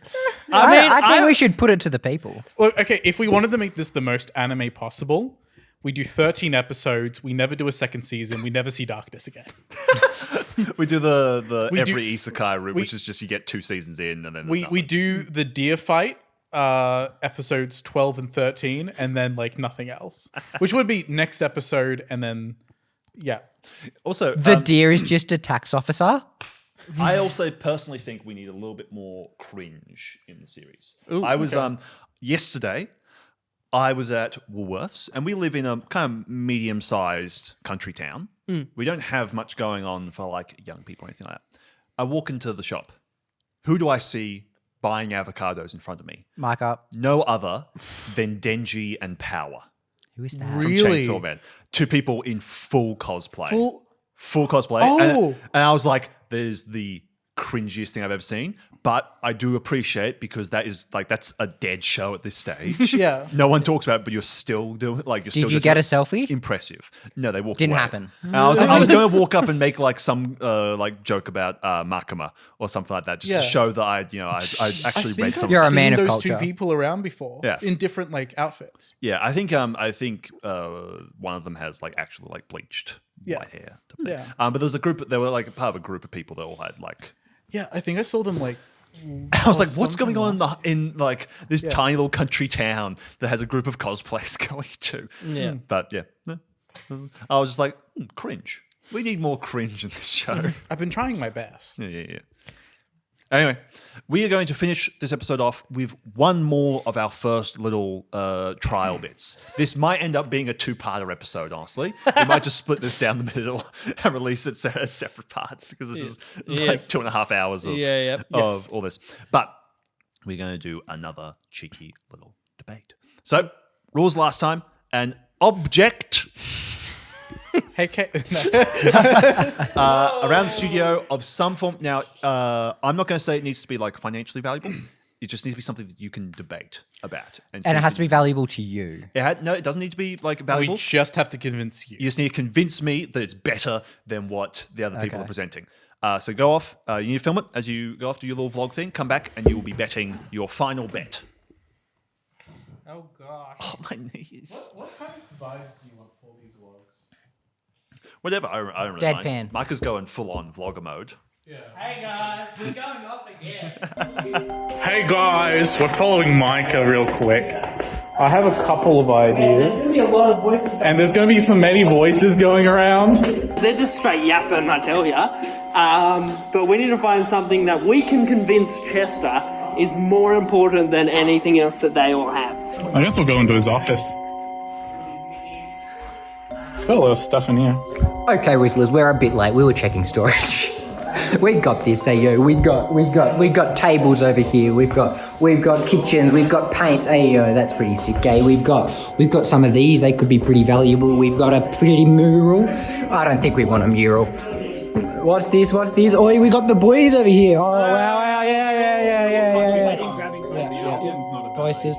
I think we should put it to the people. Look, okay, if we wanted to make this the most anime possible, we do 13 episodes, we never do a second season, we never see darkness again. We do the We do- every isekai route, which is just you get 2 seasons in and then We do the deer fight episodes 12 and 13 and then like nothing else. Which would be next episode and then yeah. also The deer is just a tax officer. I also personally think we need a little bit more cringe in the series. I was yesterday. I was at Woolworths, and we live in a kind of medium-sized country town. We don't have much going on for like young people or anything like that. I walk into the shop. Who do I see buying avocados in front of me? Micah. No other than Denji and Power Who is that? from Really? Chainsaw Man. Two people in full cosplay. Full Cosplay. Oh. And I was like, there's the cringiest thing I've ever seen. But I do appreciate because that is like that's a dead show at this stage. Yeah. No one talks about it, but you're still doing like you're still Did you just get a selfie? impressive. No, they walked Didn't away. happen. And I was going to walk up and make like some like joke about Makima or something like that, just to show that I actually read something. You're a I've man seen of those two culture. people around before. Yeah. In different like outfits. Yeah, I think one of them has like actually like bleached white hair. Yeah. But there was a group. They were like a part of a group of people that all had like. Yeah, I think I saw them like. I was like, what's sometime going on last- in like this tiny little country town that has a group of cosplayers going to? Yeah. But yeah, I was just like, cringe. We need more cringe in this show. I've been trying my best. Yeah. Anyway, we are going to finish this episode off with one more of our first little trial bits. This might end up being a two-parter episode, honestly. We might just split this down the middle and release it as separate parts because this is like 2.5 hours of all this. But we're going to do another cheeky little debate. So, rules last time, an object... Hey, Kate. around the studio of some form. Now, I'm not going to say it needs to be like financially valuable. It just needs to be something that you can debate about. And it has to be valuable to you. No, it doesn't need to be like We valuable. just have to convince you. You just need to convince me that it's better than what the other people are presenting. So go off. You need to film it as you go off, do your little vlog thing. Come back and you will be betting your final bet. Oh gosh. Oh, my knees. What kind of vibes do you want for these vlogs? Whatever. I don't really Deadpan. mind. Micah's going full on vlogger mode. Hey guys, we're going off again. Hey guys, we're following Micah real quick. I have a couple of ideas. There's gonna be a lot of voices. And there's going to be some many voices going around. They're just straight yapping, I tell ya. But we need to find something that we can convince Chester is more important than anything else that they all have. I guess we'll go into his office. It's got a lot of stuff in here. Okay, Whistlers, we're a bit late. We were checking storage. We got this, hey yo. We got tables over here. We've got kitchens. We've got paints. Hey yo, that's pretty sick. Eh? We've got some of these. They could be pretty valuable. We've got a pretty mural. I don't think we want a mural. What's this? Oh, we got the boys over here. Oh wow, yeah. Posters.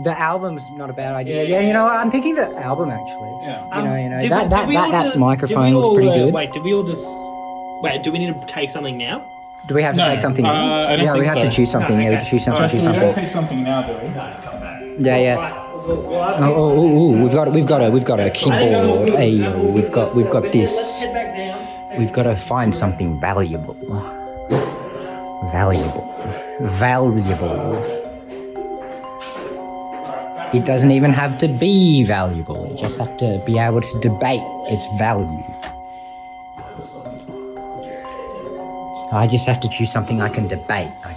The album's not a bad idea. Yeah, you know what? I'm thinking the album actually. Yeah. That microphone looks pretty good. Wait, do we need to take something now? Do we have to take something? I don't Yeah, we think have so. to choose something. Yeah, we have to choose something. We don't take something now, do we? Yeah. Oh, we've got a keyboard. Hey, we've got this. We've got to find something valuable. It doesn't even have to be valuable. You just have to be able to debate its value. I just have to choose something I can debate. I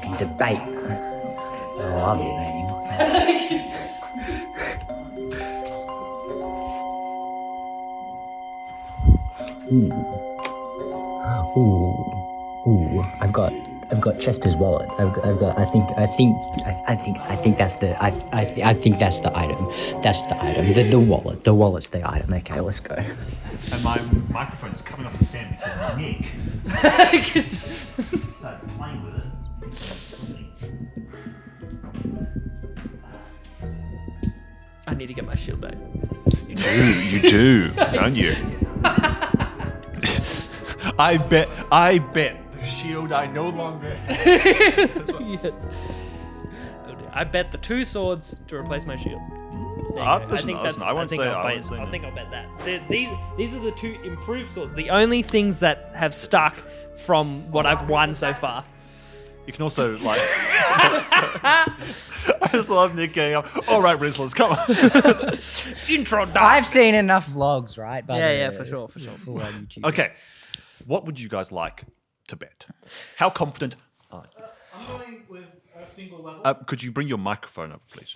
love you, man. Ooh, I've got Chester's wallet. I think that's the item. That's the item. The wallet. The wallet's the item. Okay, let's go. And my microphone is coming off the stand because Nick started playing with it. I need to get my shield back. You do, don't you? I bet the shield I no longer have. Yes. Oh dear. I bet the 2 swords to replace my shield. I won't say I'll bet that. These are the 2 improved swords. The only things that have stuck from what I've won so far. You can also like. I just love Nick getting up. All right, Rizzlers, come on. Intro. I've seen enough vlogs, right? Yeah, for sure. Full on YouTube. Okay, what would you guys like to bet? How confident are you? I'm going with a single level. Could you bring your microphone up, please?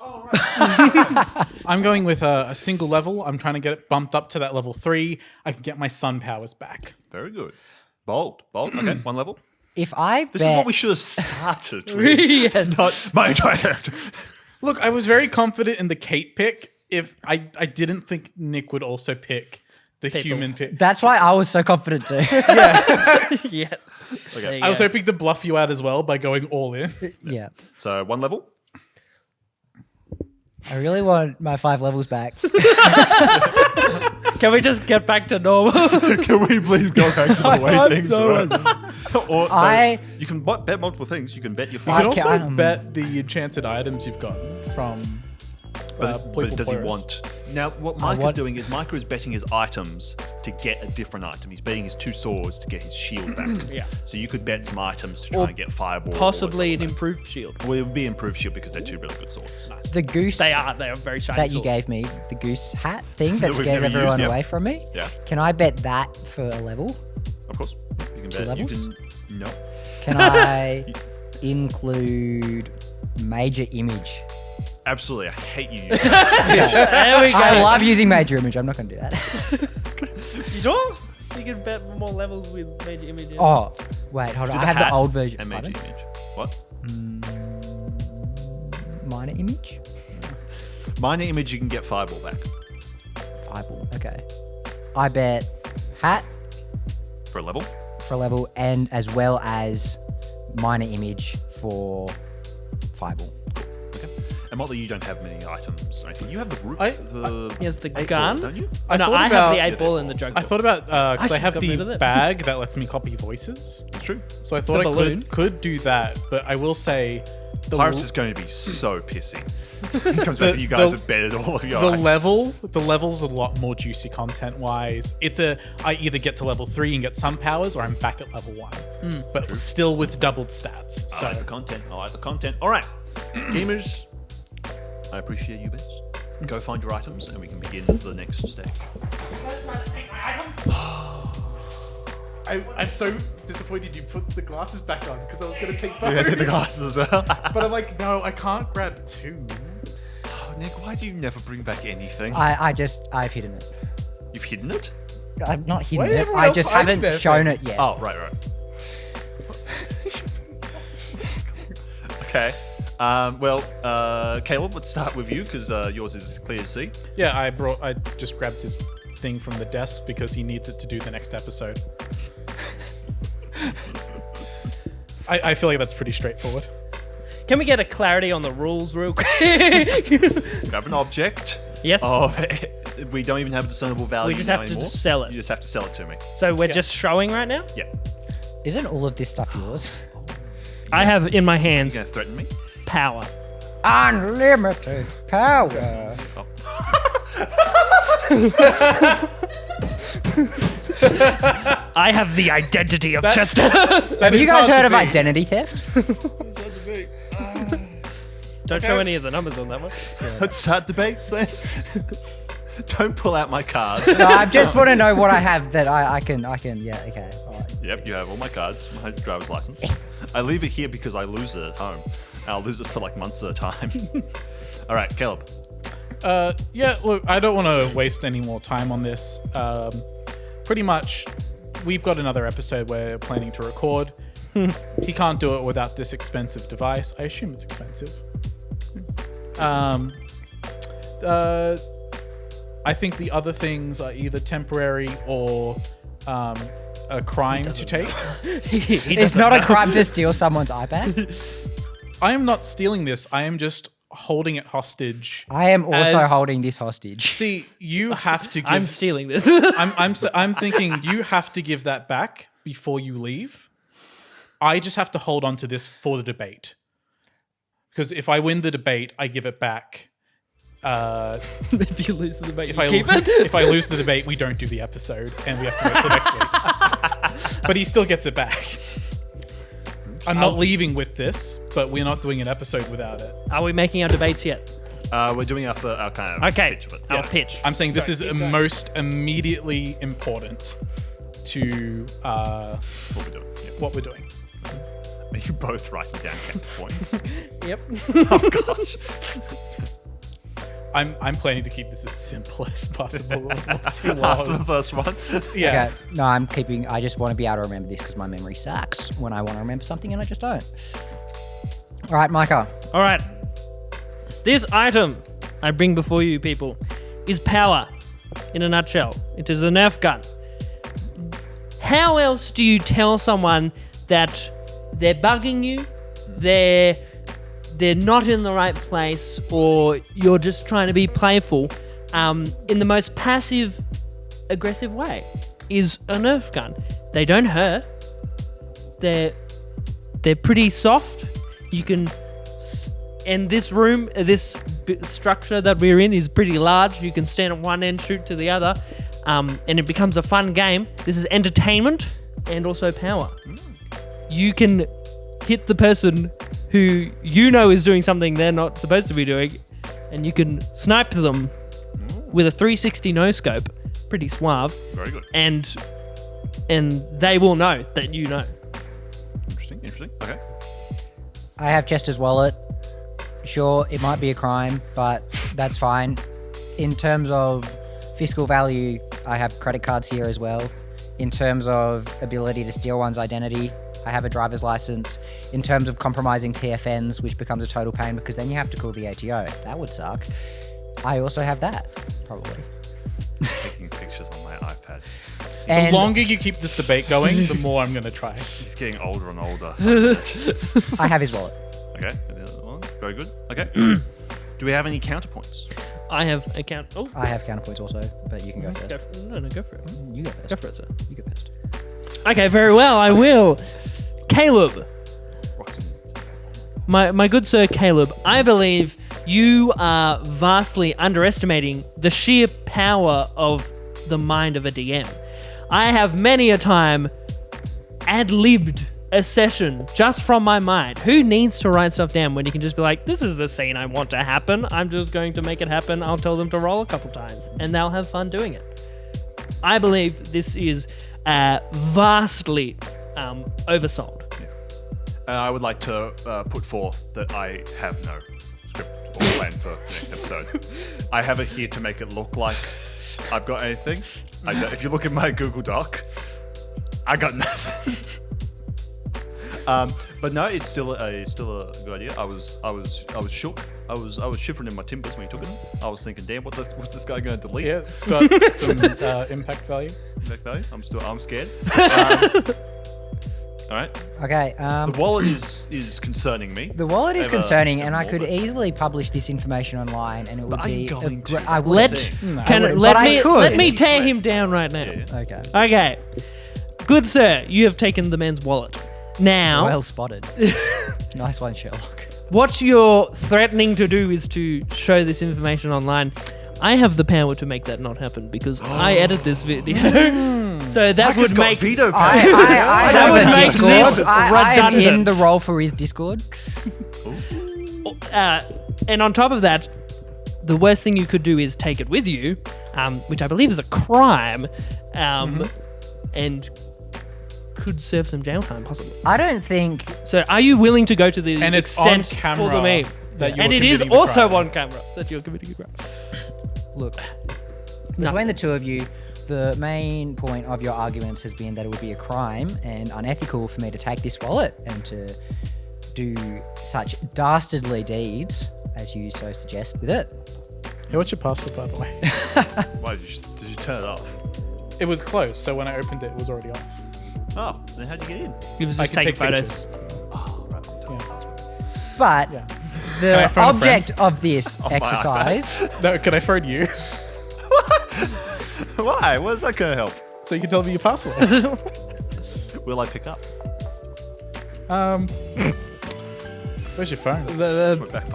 I'm going with a single level. I'm trying to get it bumped up to that level 3. I can get my sun powers back. Very good. Bold. Okay, one level. If I This is bet, what we should have started with. Yes. Not my entire character. Look, I was very confident in the Kate pick. If I didn't think Nick would also pick the human pick. that's why I was so confident too. Yes. Okay. I was hoping to bluff you out as well by going all in. Yeah. So one level. I really want my 5 levels back. Can we just get back to normal? Can we please go back to the way things were? Or, so you can bet multiple things. You can bet your You five. can also Okay, bet the enchanted items you've gotten from But Playful does he Players. want... Now, what Micah's doing is Micah is betting his items to get a different item. He's betting his 2 swords to get his shield back. Yeah. So you could bet some items to try and get fireball. Possibly an or improved shield. well, it would be improved shield because they're 2 really good swords. The goose They are very shiny. that you swords. gave me, the goose hat thing that That we've scares never everyone used, yeah. away from me. Yeah, Can I bet that for a level? of course. You can 2 bet. levels? You can, no. Can I include major image? Absolutely. I hate you. There we go. I love using major image. I'm not going to do that. You sure? You can bet more levels with major image. Oh, wait, hold on. I have the hat old version. And major Pardon? image. What? Minor image? Minor image, you can get fireball back. Fireball. Okay. I bet hat For a level? for a level and as well as minor image for fireball. Okay. And Motley, you don't have many items or anything. You have the root. He has the 8 gun. ball, don't you? I No, thought I have about- the 8-ball in the jug. I thought about because I should have get rid of the it. bag that lets me copy voices, It's true. so I thought The I balloon. could do that. But I will say the Pirates is going to be so pissy. He comes back and you guys have betted all of your the level's a lot more juicy content wise. I either get to level 3 and get some powers, or I'm back at level 1, but still with doubled stats. I So like the content. All right. Gamers, I appreciate you bits. Go find your items and we can begin the next stage. I'm so disappointed you put the glasses back on because I was gonna take both. We're going to take the glasses as well. But I'm like, no, I can't grab 2. Oh, Nick, why do you never bring back anything? I've hidden it. You've hidden it? I've not hidden Why did it. everyone I else just hide haven't their shown thing? it yet. Oh, right. Okay. Caleb, let's start with you because yours is clear to see. Yeah, I just grabbed his thing from the desk because he needs it to do the next episode. I feel like that's pretty straightforward. Can we get a clarity on the rules real quick? Grab an object. Yes. We don't even have a discernible value. We just have to anymore. sell it. You just have to sell it to me. So we're just showing right now? Yeah. Isn't all of this stuff yours? I have in my hands You're going to threaten me? power. Unlimited power. Oh. I have the identity of Chester. Have you guys heard of identity theft? Don't show any of the numbers on that one. Let's start debates then. Don't pull out my cards. So I just want to know what I have that I can, yeah, okay. All right. Yep, you have all my cards, my driver's license. I leave it here because I lose it at home. And I'll lose it for like months at a time. All right, Caleb. Yeah, look, I don't want to waste any more time on this. Pretty much, we've got another episode we're planning to record. He can't do it without this expensive device. I assume it's expensive. I think the other things are either temporary or a crime to take. It's not a crime to steal someone's iPad. I am not stealing this. I am just holding it hostage. I am also As- holding this hostage. See, you have to give. I'm stealing this. I'm thinking you have to give that back before you leave. I just have to hold on to this for the debate. Because if I win the debate, I give it back. If you lose the debate, If you I keep it. if I lose the debate, we don't do the episode, and we have to wait till next week. But he still gets it back. I'm not leaving with this, but we're not doing an episode without it. Are we making our debates yet? We're doing our kind of Okay, pitch of it. our Yeah. pitch. I'm saying this is most immediately important to What we're doing. Yeah. what we're doing. Are you both writing down counterpoints? Yep. Oh gosh. I'm planning to keep this as simple as possible. It's not too long. After the first one. Yeah. Okay. No, I just want to be able to remember this because my memory sucks when I want to remember something and I just don't. All right, Micah. All right. This item I bring before you people is power. In a nutshell, it is a Nerf gun. How else do you tell someone that they're bugging you, they're not in the right place, or you're just trying to be playful in the most passive, aggressive way? Is a Nerf gun. They don't hurt. They're pretty soft. You can, and this room, this structure that we're in is pretty large. You can stand at one end, shoot to the other, and it becomes a fun game. This is entertainment and also power. You can hit the person who you know is doing something they're not supposed to be doing, and you can snipe them with a 360 no scope. Pretty suave. Very good. And they will know that you know. Interesting. Okay. I have Chester's wallet. Sure, it might be a crime, but that's fine. In terms of fiscal value, I have credit cards here as well. In terms of ability to steal one's identity, I have a driver's license. In terms of compromising TFNs, which becomes a total pain because then you have to call the ATO. That would suck. I also have that, probably. Taking pictures on my iPad. The longer you keep this debate going, the more I'm going to try. He's getting older and older. I have his wallet. Okay. Very good. Okay. Do we have any counterpoints? I have a count. Oh, I have counterpoints also, but you can go first. go for it. You go first. Go for it, sir. You go first. Okay, very well. I will. Caleb, my good sir Caleb, I believe you are vastly underestimating the sheer power of the mind of a DM. I have many a time ad-libbed a session just from my mind. Who needs to write stuff down when you can just be like, this is the scene I want to happen. I'm just going to make it happen. I'll tell them to roll a couple times and they'll have fun doing it. I believe this is vastly oversold. I would like to put forth that I have no script or plan for the next episode. I have it here to make it look like I've got anything. If you look at my Google Doc, I got nothing. But no, it's still a good idea. I was shook. I was shivering in my timbers when he took it. I was thinking, damn, what's this guy going to delete? Yeah, it's got some impact value. Impact value. I'm scared. All right. Okay. The wallet is concerning me. The wallet is Ever- concerning, ever and I more, could but- easily publish this information online, and it would But are be. you going to? I would. Let No, I can wouldn't. let But I me could. let me tear him down right now. Yeah. Okay. Okay, good sir, you have taken the man's wallet. Now, Well spotted. Nice one, Sherlock. what you're threatening to do is to show this information online. I have the power to make that not happen because I edit this video. So that Micah's would got make veto power. I That have would a make Discord. this I am in redundant. the Roll For Rizz Discord. and on top of that, the worst thing you could do is take it with you, which I believe is a crime, and could serve some jail time possibly. I don't think. So are you willing to go to the And it's extent on camera for the meme? that you're And it is committing the also crime. on camera that you're committing a crime. Look, Nothing. between the two of you, the main point of your arguments has been that it would be a crime and unethical for me to take this wallet and to do such dastardly deeds as you so suggest with it. Hey, what's your password, by the way? Why did you turn it off? It was closed, so when I opened it, it was already off. Oh, then how'd you get in? He was I just can taking take photos. pictures. Oh, right. But Yeah. the I phone a friend? object of this my exercise. No, can I phone you? Why? What's that going to help? So you can tell me your password. Will I pick up? Where's your phone?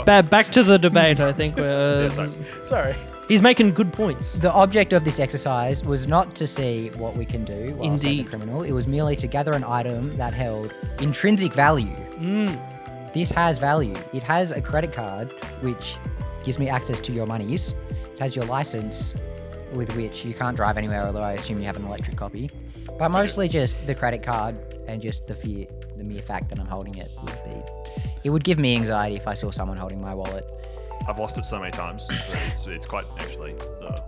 Back to the debate, I think. Yeah, sorry. Sorry. He's making good points. The object of this exercise was not to see what we can do whilst as a Indeed. criminal. It was merely to gather an item that held intrinsic value. This has value. It has a credit card, which gives me access to your monies. It has your license, with which you can't drive anywhere, although I assume you have an electric copy. But mostly just the credit card and just the mere fact that I'm holding it would give me anxiety if I saw someone holding my wallet. I've lost it so many times that it's quite actually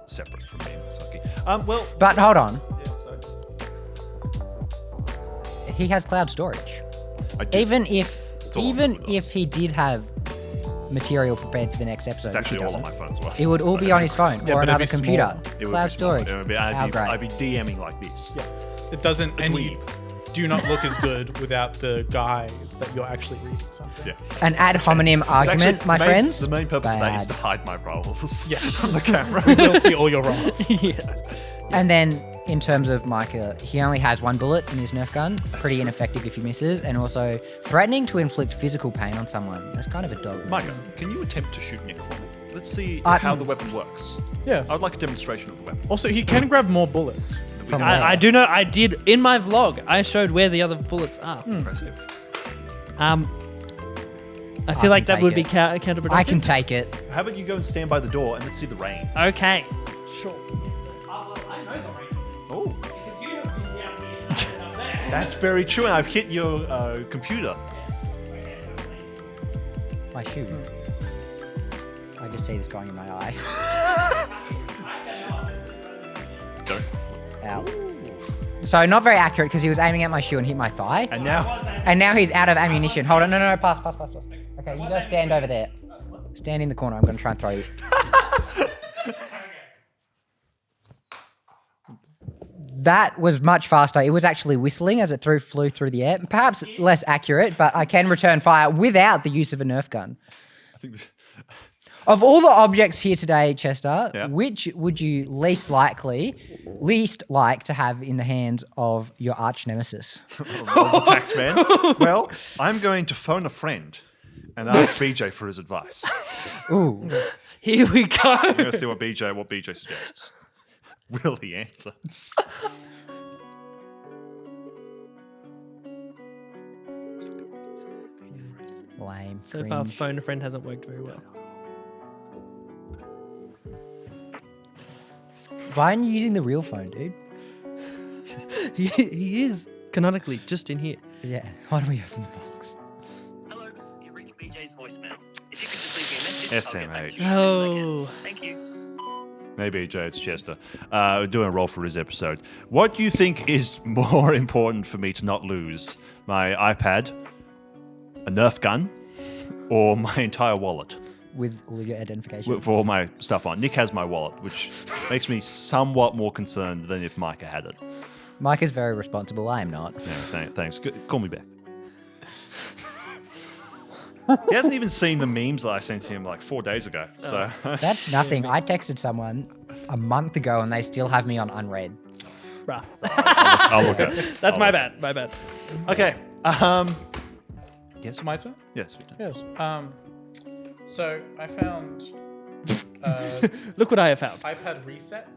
separate from me. It's lucky. But hold on, Yeah, so he has cloud storage. I do. Even if all on Google Docs. he did have material prepared for the next episode, It's actually which he all on my doesn't, phone as well. it would all So- be on his phone Yeah, or but it'd another be small. computer. It would Cloud be small. storage. It would be, How great. I'd be DMing like this. Yeah. It doesn't, and you dweeb. do not look as good without the guise that you're actually reading something. Yeah. An ad hominem It's argument, actually- my friends. The main purpose of that is Bad. to hide my roles Yeah. on the camera. We'll see all your rolls. Yes. And then in terms of Micah, he only has one bullet in his Nerf gun. Pretty ineffective if he misses, and also threatening to inflict physical pain on someone. That's kind of a dog. Micah, can you attempt to shoot Nick for me? Let's see I- how the weapon works. Yes. I'd like a demonstration of the weapon. Also, he can grab more bullets. From where? I do know. I did in my vlog. I showed where the other bullets are. Impressive. I feel can like that take would be it. counterproductive. I can take it. How about you go and stand by the door and let's see the rain? Okay. Sure. I know the rain. Oh, Because you have been down here and I've been up there. that's very true. And I've hit your computer. My shoe. I just see this going in my eye. Don't. Ow. So not very accurate because he was aiming at my shoe and hit my thigh. And now, And now he's out of ammunition. Hold on, no, pass. Okay, you gotta stand over there. Stand in the corner. I'm gonna try and throw you. That was much faster. It was actually whistling as it flew through the air. Perhaps less accurate, but I can return fire without the use of a Nerf gun. I think this, Of all the objects here today, Chester, Yeah. which would you least like to have in the hands of your arch nemesis? of the tax man. Well, I'm going to phone a friend and ask BJ for his advice. Ooh. Here we go. I'm going to see what BJ suggests. Will he answer? Lame. So far, Cringe. phone a friend hasn't worked very well. Why aren't you using the real phone, dude? He is canonically just in here. Yeah. Why don't we open the box? Hello, you reached BJ's voicemail. If you could just leave me a message, I'll get back to SMH. you as soon as I can. Oh. Thank you. Hey BJ, it's Chester. We're doing a Roll For Rizz episode. What do you think is more important for me to not lose? My iPad, a Nerf gun, or my entire wallet? With all your identification. With all my stuff on. Nick has my wallet, which makes me somewhat more concerned than if Micah had it. Mike is very responsible. I am not. Yeah, thanks. Call me back. He hasn't even seen the memes that I sent to him like 4 days ago. So That's nothing. I texted someone a month ago and they still have me on unread. Bruh. I'll look at it. That's I'll my look at bad. it. Okay. Yes, my turn? Yes. Yes. So I found Look what I have found. iPad reset.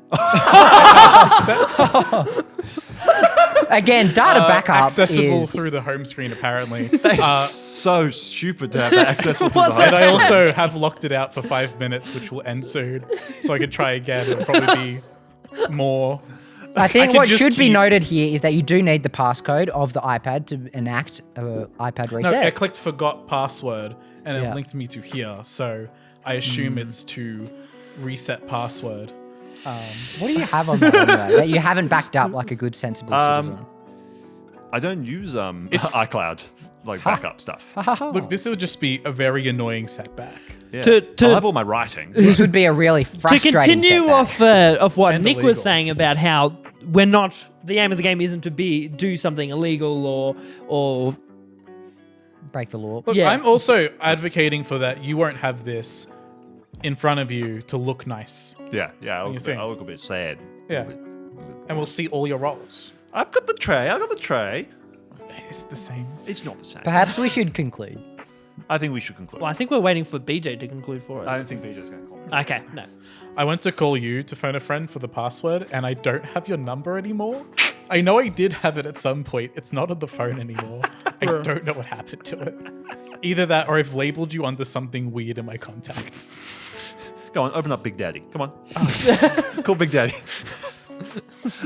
Again, data backup accessible is... through the home screen, apparently. That's so stupid to have that accessible through the And home. I also have locked it out for 5 minutes, which will end soon, so I can try again. It'll probably be more. I think could what just should be keep- noted here is that you do need the passcode of the iPad to enact a iPad No, reset. I clicked forgot password, and it Yeah. linked me to here. So I assume it's to reset password. What do you have on that anyway, that you haven't backed up like a good sensible citizen? I don't use It's- iCloud like backup stuff. Look, this would just be a very annoying setback. Yeah. To- I'll have all my writing. This would be a really To frustrating continue setback. off what And Nick was illegal. saying about how we're not, the aim of the game isn't to do something illegal or Break the law. Look, Yeah. I'm also advocating for that. You won't have this in front of you to look nice. Yeah, you think? I'll look a bit sad. Yeah. And we'll see all your rolls. I've got the tray. Is it the same? It's not the same. Perhaps we should conclude. I think we should conclude. well, I think we're waiting for BJ to conclude for I us. don't think BJ's going to call me. Okay, no. I went to call you to phone a friend for the password, and I don't have your number anymore. I know I did have it at some point. It's not on the phone anymore. I don't know what happened to it. Either that, or I've labeled you under something weird in my contacts. Go on, open up Big Daddy. Come on. Call Big Daddy.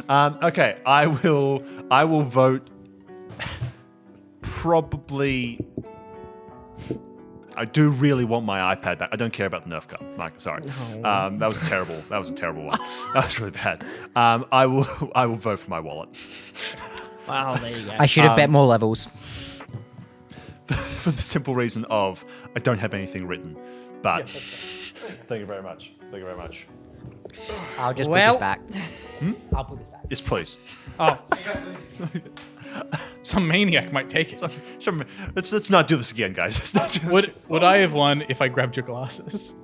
Okay, I will vote probably. I do really want my iPad back. I don't care about the Nerf gun, Mike. Sorry, that was a terrible. That was a terrible one. That was really bad. I will vote for my wallet. Wow, there you go. I should have bet more levels. For the simple reason of I don't have anything written. But thank you very much. Thank you very much. I'll just put this back. I'll put this back. Yes, please. Oh, Some maniac might take it. Let's not do this again, guys. Let's not do this. Would I have won if I grabbed your glasses?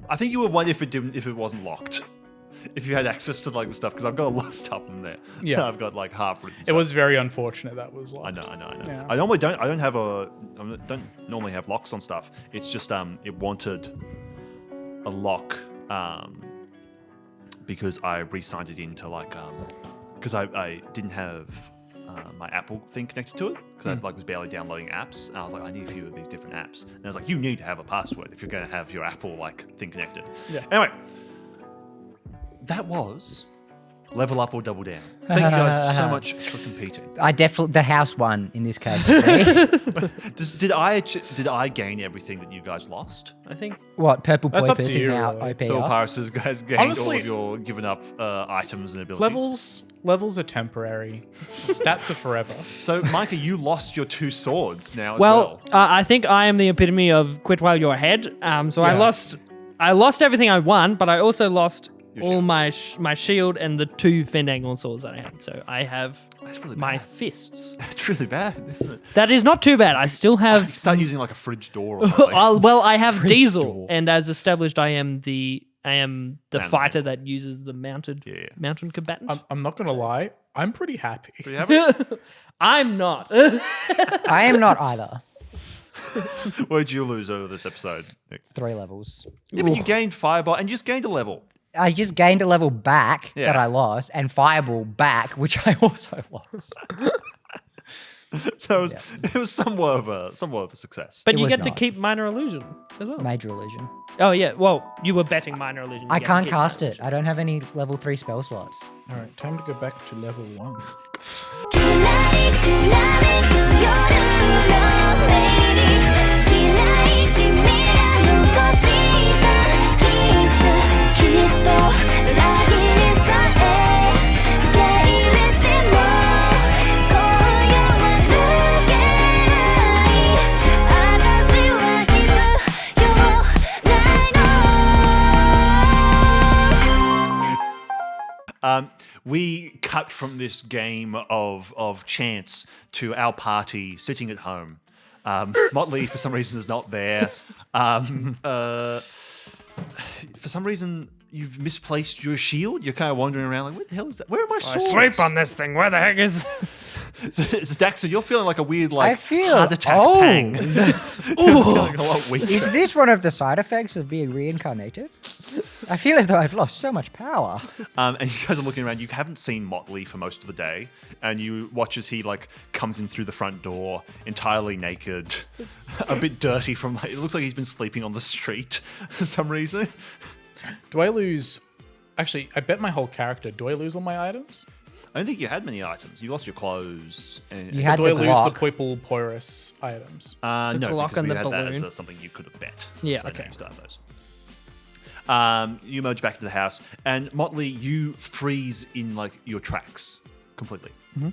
I think you would won if it wasn't locked. If you had access to like the stuff, because I've got a lot of stuff in there. Yeah. I've got like half written It stuff. was very unfortunate that was locked. I know. Yeah. I normally don't. I don't normally have locks on stuff. It's just it wanted a lock because I re-signed it into like because I didn't have my Apple thing connected to it because I was barely downloading apps. And I was like, I need a few of these different apps. And I was like, you need to have a password if you're going to have your Apple thing connected. Yeah. Anyway, that was Level Up or Double Down. Thank you guys so much for competing. I definitely the house won in this case. Okay? Did I gain everything that you guys lost? I think What purple That's up to porpoise is you, now really. OP. Bill Paris has gained all Honestly- of your given up items and abilities. Levels are temporary. Stats are forever. So, Micah, you lost your 2 swords now as well. well, I think I am the epitome of quit while you're ahead. So I lost everything I won, but I also lost all shield. my shield and the 2 Fandangle swords that I had. So I have That's really my bad. fists. That's really bad, isn't it? That is not too bad. I still have. Start using like a fridge door or something. I have Diesel, door. and as established, I am the Man. fighter that uses the mounted combatant. I'm not going to lie. I'm pretty happy. Do you have it? I'm not. I am not either. What did you lose over this episode, Nick? 3 levels. Yeah, but you gained Fireball and you just gained a level. I just gained a level back Yeah. that I lost, and Fireball back, which I also lost. So it was somewhat of a success. But It you was get to not. keep Minor Illusion as well. Major illusion. Oh yeah, well, you were betting Minor Illusion. I can't cast it. I don't have any level 3 spell slots. All right, time to go back to level 1. キラリキラめく夜のメイにキラリ君が残したキスきっと裏切りさえ受け入れても今夜は抜けない私は必要ないの We cut from this game of chance to our party sitting at home. Motley, for some reason, is not there. For some reason, you've misplaced your shield. You're kind of wandering around like, what the hell is that? Where are my swords? Sleep on this thing. Where the heck is? So Daxter, you're feeling like a weird I feel heart attack old. pang. You're feeling a lot weaker. Is this one of the side effects of being reincarnated? I feel as though I've lost so much power. And you guys are looking around. You haven't seen Motley for most of the day, and you watch as he comes in through the front door, entirely naked, a bit dirty from it looks like he's been sleeping on the street for some reason. Do I lose... Actually, I bet my whole character. Do I lose all my items? I don't think you had many items. You lost your clothes. And, You had Do I the lose Glock. the Purple Porous items? no, Glock because and we the had that as balloon. something you could have bet. Yeah. So Okay. you still have those. You emerge back into the house, and Motley, you freeze in your tracks completely. Mm-hmm.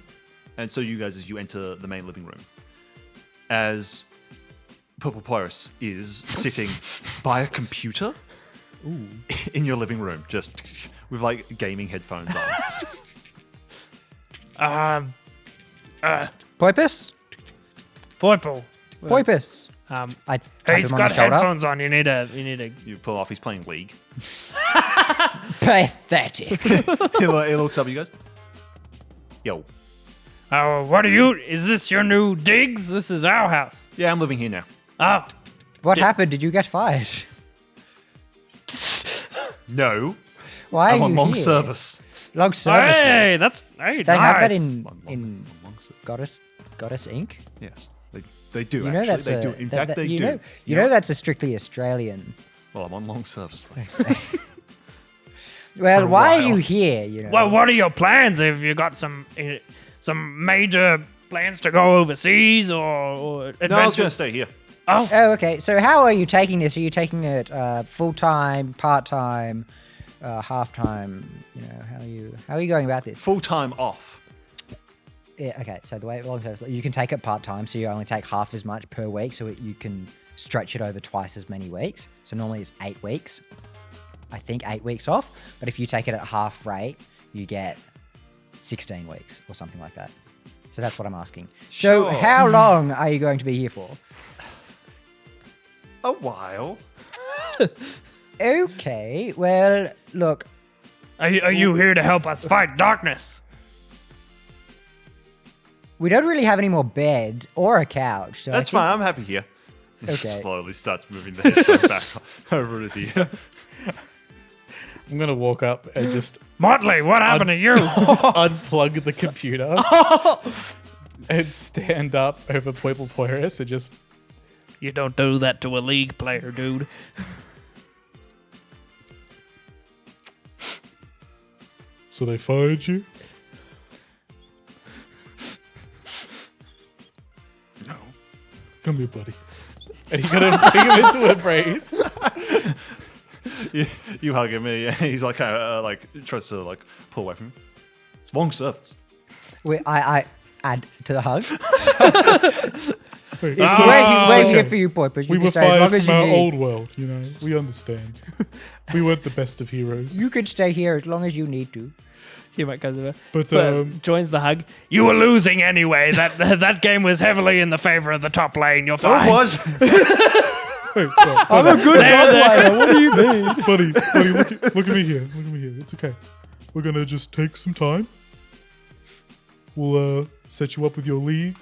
And so you guys, as you enter the main living room, as Purple Porous is sitting by a computer in your living room, just with gaming headphones on. Poipus? Purple. Poipus. I tap He's him on the got shoulder. headphones on. You need a. You pull off. He's playing League. Pathetic. He looks up at you guys. Yo. Oh, what are you? Is this your new digs? This is our house. Yeah, I'm living here now. Oh, What happened? Did you get fired? No. Why are I'm you on long here? service. Long service. hey, that's They nice. have that in Long service. Goddess Inc. Yes, they do. You know actually. that's they a do. In fact, they you do. know you know that's a strictly Australian. Well, I'm on long service. Well, a why are while. you here? You know. Well, what are your plans? Have you got some major plans to go overseas or adventure? No, I was going to stay here. Oh, okay. So how are you taking this? Are you taking it full-time, part-time, half-time? You know, how are you going about this? Full time off. Yeah, okay, so the way it works is you can take it part-time, so you only take half as much per week, so you can stretch it over twice as many weeks. So normally it's 8 weeks. I think 8 weeks off. But if you take it at half rate, you get 16 weeks or something like that. So that's what I'm asking. So Sure. how long are you going to be here for? A while. Okay, well, look, Are you here to help us fight darkness? we don't really have any more beds or a couch. So I That's think- fine. I'm happy here. Okay. Slowly starts moving the headphone back over his ear. I'm gonna walk up and just Motley, what happened to you? unplug the computer and stand up over Pueblo Poirus and just You don't do that to a league player, dude. So they fired you? No. Come here, buddy. And you're gonna bring him into embrace. You hug him, and he's like tries to like pull away from you. It's long service. I add to the hug. Wait, It's so- we're here okay. for you, boy, but you We can were stay as long fired as from you our need. old world, you know. We understand. We weren't the best of heroes. You can stay here as long as you need to. He might goes over. But, joins the hug. You were losing anyway. That game was heavily in the favor of the top lane. You're fine. It was. wait, I'm a good dog player. What do you mean? buddy, look at me here. Look at me here. It's okay. We're gonna just take some time. We'll set you up with your league,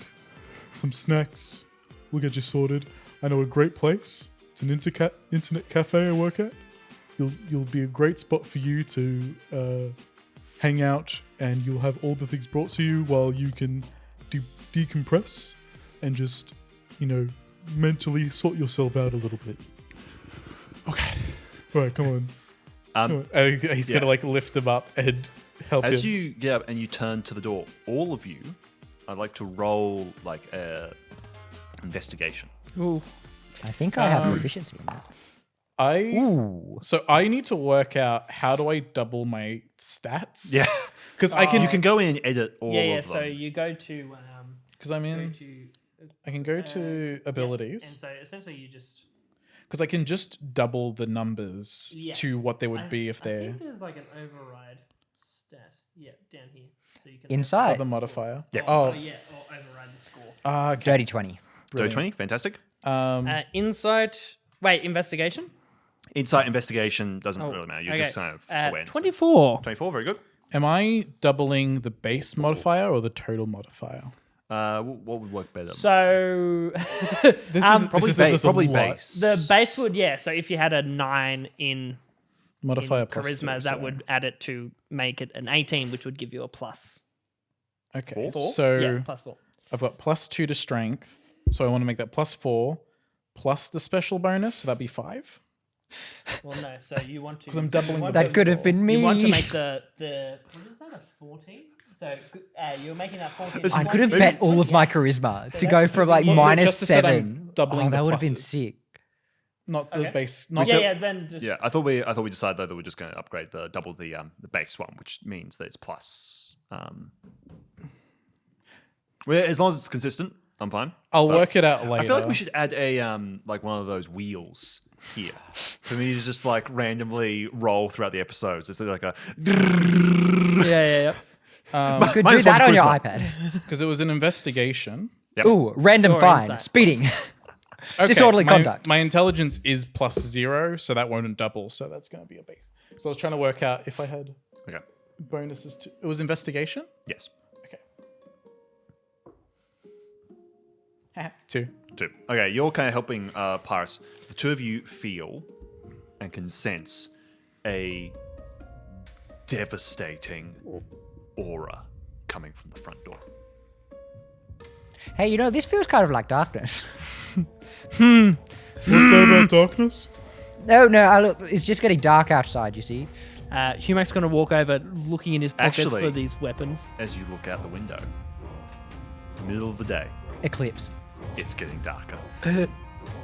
some snacks. We'll get you sorted. I know a great place. It's an internet cafe I work at. You'll be a great spot for you to hang out, and you'll have all the things brought to you while you can decompress and just, mentally sort yourself out a little bit. Okay. All right, come on. Come on. And he's yeah. gonna lift him up and help As him. you get up and you turn to the door, all of you, I'd like to roll like a investigation. Ooh. I think I have proficiency in that. So I need to work out how do I double my stats? Yeah, Because you can go in and edit all Yeah, of them. so you go to Because I'm in. I can go to abilities. and so essentially you just Because I can just double the numbers Yeah. to what they would be if I they're think there's like an override stat. Yeah, down here. So you can Inside. the modifier. Yeah. Oh, yeah, or override the score. okay. Dirty 20. Dirty 20, fantastic. Insight. Wait, investigation. Insight investigation doesn't Oh, really matter. You're okay. just kind of awareness. 24. 24, very good. Am I doubling the base modifier or the total modifier? What would work better? So probably base. the base would, yeah. So if you had a 9 in Modifier plus charisma, 2, that so- would add it to make it an 18, which would give you a plus. Okay. Four? So Yeah, plus 4. I've got +2 to strength. So I want to make that +4 plus the special bonus. So that'd be 5. Well, no. So you want to. 'Cause I'm doubling you want the That could have been me. You want to make the what is that, a 14? So you're making that 14. It's- I could have bet all of my charisma to go from like Well, minus just said I'm 7. doubling Oh, the that would have been pluses. sick. Not the Okay. base. Not Yeah, then just. Yeah, I thought we decided though that we're just going to upgrade double the base one, which means that it's plus. Well, as long as it's consistent, I'm fine. I'll But work it out later. I feel like we should add a like one of those wheels here for me to just like randomly roll throughout the episodes. It's like a Yeah. You could do minus that one on your charisma. iPad. Because it was an investigation. Yep. Ooh, random Or fine. insight. Speeding. Okay, Disorderly my, conduct. My intelligence is +0, so that won't double. So that's going to be a base. So I was trying to work out if I had Okay. bonuses to. It was investigation. Yes. Okay. 2. 2. Okay, you're kind of helping Pyrus. The two of you feel and can sense a devastating aura coming from the front door. Hey, this feels kind of like darkness. What's that about darkness? No, look, it's just getting dark outside, you see. Humac's going to walk over, looking in his pockets Actually- for these weapons. As you look out the window, Middle of the day. Eclipse. It's getting darker.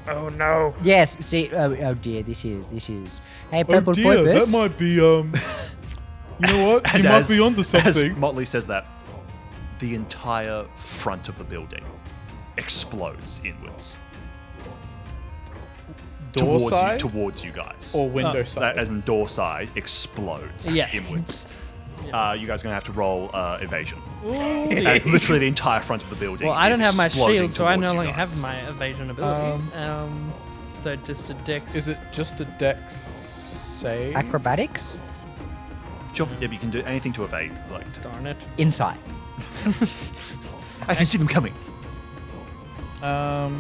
Oh no. Yes. See. Oh dear. This is. Hey, Oh purple dear, porpoise. that might be You know what? You might be onto As something. Motley says that, the entire front of the building explodes inwards. Door side towards you guys. or window side? As in door side explodes Yeah. inwards. You guys are going to have to roll evasion. As literally the entire front of the building. Well, I is don't have my exploding shield, so I towards no you longer guys. have my evasion ability. So just a dex. Is it just a dex save? Acrobatics. Sure, yeah, you can do anything to evade. Like, Darn it. Insight. I can see them coming. 5.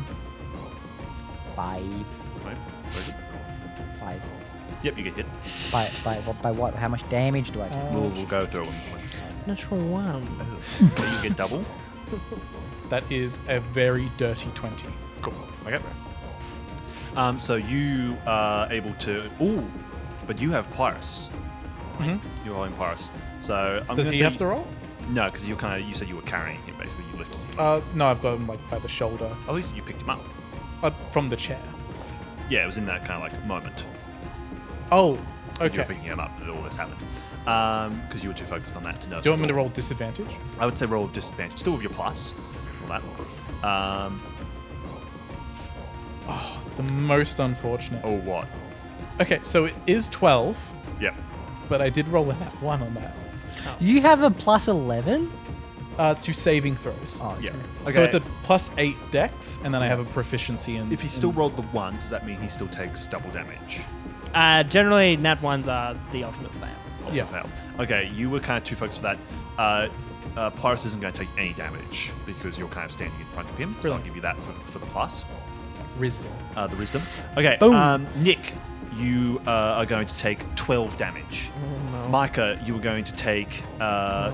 Right, where is it? 5. Yep, you get hit. By what? How much damage do I do? We'll go through them once. Natural 1. Okay, you get double. That is a very dirty 20. Cool. Okay. So you are able to. Ooh, but you have Pyrus. You're rolling Pyrus. So I'm Does gonna he say have to roll? No, because you said you were carrying him. Basically, you lifted him. No, I've got him like by the shoulder, At least you picked him up. from the chair. Yeah, it was in that kind of like moment. Oh, You were okay. picking him up that all this happened. Because you were too focused on that to know. Do you want me to roll disadvantage? I would say roll with disadvantage. Still with your plus. All that. The most unfortunate. Or what? Okay, so it is 12, Yep. but I did roll a nat 1 on that. You have a plus 11. To saving throws. Oh, Yeah. So it's a plus 8 dex, and then I have a proficiency in. If he still rolled the 1, does that mean he still takes double damage? Generally, nat 1s are the ultimate fail. Yeah. Fail. Okay, you were kind of too focused with that. Pyrus isn't going to take any damage because you're kind of standing in front of him. So I'll Brilliant. give you that for the plus. Wisdom. The wisdom. Okay, Boom. Nick, you are going to take 12 damage. Micah, you were going to take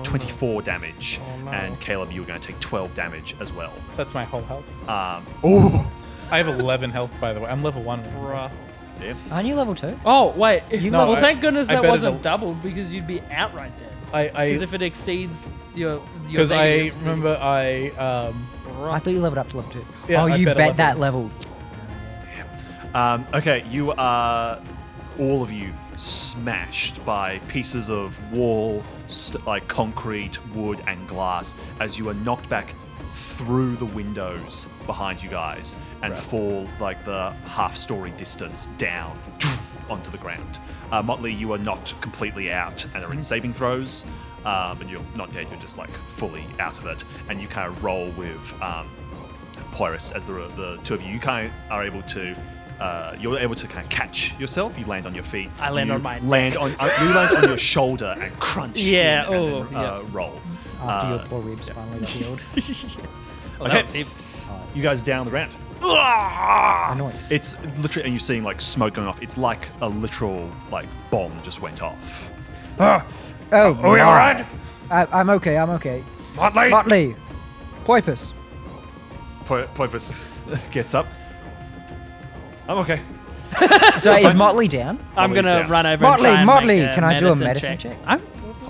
24 damage. And Caleb, you were going to take 12 damage as well. That's my whole health. Oh! I have 11 health, by the way. I'm level 1. Bruh. Yeah. Aren't you level 2? Oh, wait. No, well, thank goodness I that bet wasn't it'll- doubled because you'd be outright dead. Because if it exceeds your Because I negative, remember I. I thought you leveled up to level 2. Yeah, oh, I you bet bet I that level. Okay, you are all of you smashed by pieces of wall, like concrete, wood, and glass as you are knocked back through the windows behind you guys and fall like the half-story distance down onto the ground. Motley, you are knocked completely out and are in saving throws, but you're not dead. You're just like fully out of it, and you kind of roll with Pyrus as the two of you. You kind of are able to. You're able to kind of catch yourself. You land on your feet. I land you on my land on you land on your shoulder and crunch. Yeah, in and then, yeah. roll. After your poor ribs finally got healed. well, Okay. that was him. You guys are down the round. A noise. It's literally, and you're seeing like smoke going off. It's like a literal like bomb just went off. Oh, Are we all right? I'm okay. I'm okay. Motley? Motley. Poipus. Poipus gets up. I'm okay. So is Motley down? I'm Motley's gonna down. run over Motley, and try and Motley, make can I do a medicine check?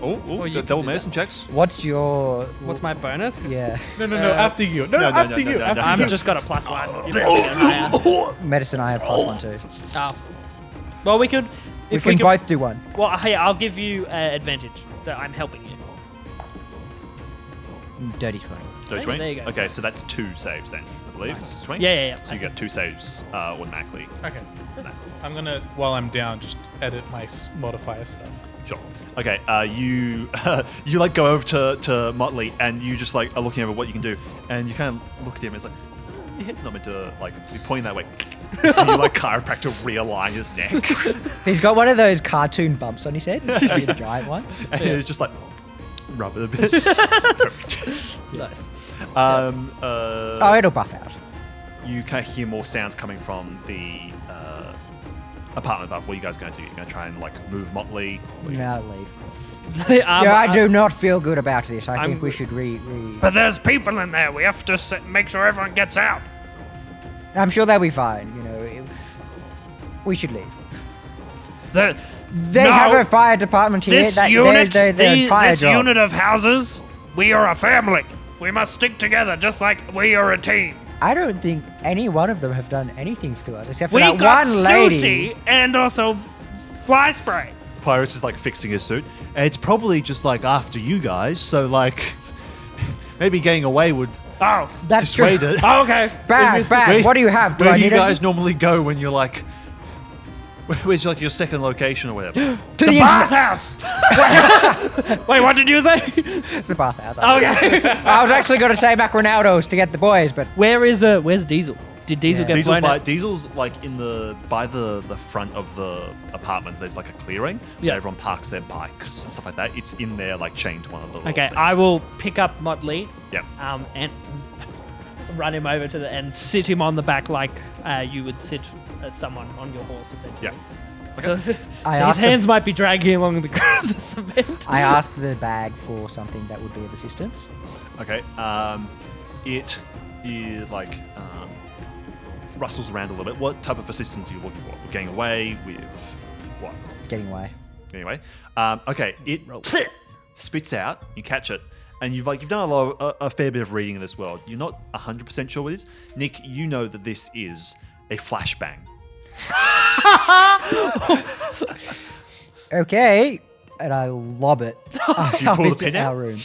Oh, Or you can double do medicine that. checks. What's your... What's my bonus? Yeah. No, after you. No, after you. no, After I've you. just got a +1. You've got higher. Medicine, I have +1 too. Oh. Well, we could. We If can could, both do one. Well, hey, I'll give you advantage. So I'm helping you. Dirty 20. Dirty 20? there you go. Okay, so that's 2 saves then, I believe. Nice. 20? Yeah. So you get 2 saves automatically. Okay. I'm gonna, while I'm down, just edit my modifier stuff. Sure. Okay, you you like go over to Motley and you just like are looking over what you can do, and you kind of look at him and it's like, your head's not meant to like be pointing that way. And you like chiropractor realign his neck, He's got one of those cartoon bumps on his head. Like a giant one. and you just like rub it a bit. Perfect. Nice. Oh, it'll buff out. You kind of hear more sounds coming from the apartment above. What are you guys going to do? You're going to try and like move Motley? No, leave. Um, Yeah, I do not feel good about this. I think I'm- we should re... But there's people in there. We have to make sure everyone gets out. I'm sure they'll be fine, you know. We should leave. The, They no, have a fire department here. this That, unit, their entire this job. unit of houses, we are a family. We must stick together just like we are a team. I don't think any one of them have done anything for us except for We that got one lady. sushi and also fly spray. Pyrus is like fixing his suit, and it's probably just like after you guys, so like maybe getting away would Oh, That's dissuade true. it. oh okay. Bag, Where- what do you have? Do Where I do you need guys anything? normally go when you're like, where's like your second location or whatever? To The the internet. bathhouse. Wait, what did you say? The bathhouse. Okay. I was actually going to say McRonaldo's to get the boys, but Where's Diesel? Did Diesel Yeah. get blown out? Diesel's like by the front of the apartment. There's like a clearing where Yeah. everyone parks their bikes and stuff like that. It's in there, like chained to one of the. little Okay, things. I will pick up Motley. Yep. And run him over to and sit him on the back like you would sit someone on your horse, essentially. Yeah. So, I so his asked him- hands might be dragging along the ground of the cement. I asked the bag for something that would be of assistance. Okay. It is like rustles around a little bit. What type of assistance are you looking for? Getting away with what? Getting away. Anyway, okay, it spits out. You catch it, and you've done a fair bit of reading in this world. You're not 100% sure what it is. Nick, you know that this is a flashbang. Okay, and I lob it up you pull the into pin our out? room.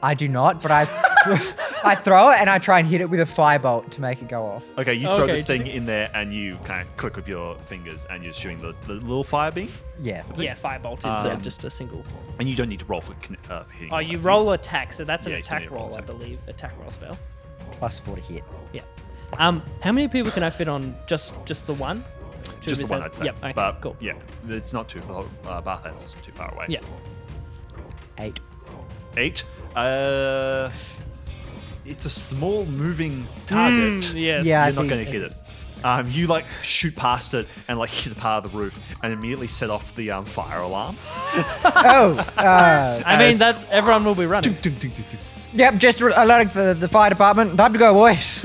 I do not, but I throw it and I try and hit it with a firebolt to make it go off. Okay, you throw Okay, this thing in there, and you kind of click with your fingers, and you're shooting the little fire beam, Yeah. Yeah, firebolt is just a single. and you don't need to roll for hitting. Oh, you roll attack, so that's an Yeah, you attack need to roll roll, I attack. believe. Attack roll spell. +4 to hit. Yeah. How many people can I fit on just the one? Should Just we the one, say- I'd say. Yep. Okay. But Cool. yeah, it's not too. The whole bathhouse is too far away. Yeah. 8. 8. It's a small moving target. Yes. Yeah, I You're not think- going to hit it. You like shoot past it and like hit a part of the roof and immediately set off the fire alarm. Oh, I mean As- that everyone will be running. yep, just alerting the fire department. Time to go, boys.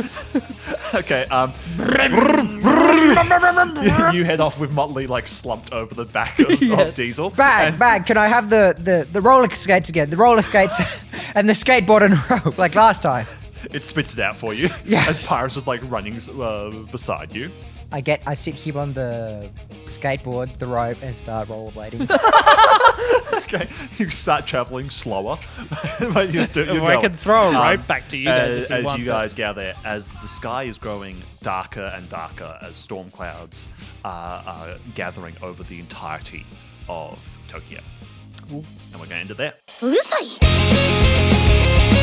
Okay. You head off with Motley like slumped over the back of Diesel. And- Bag, can I have the roller skates again? The roller skates and the skateboard and rope, like last time. It spits it out for you Yes. as Pyrus is like running beside you. I sit him on the skateboard, the rope, and start rollerblading. Okay, you start traveling slower, but you're still. You're If I going. can throw a rope back to you guys if you as want, you but- guys gather, as the sky is growing darker and darker, as storm clouds are gathering over the entirety of Tokyo, and we're going to end it there. うるさい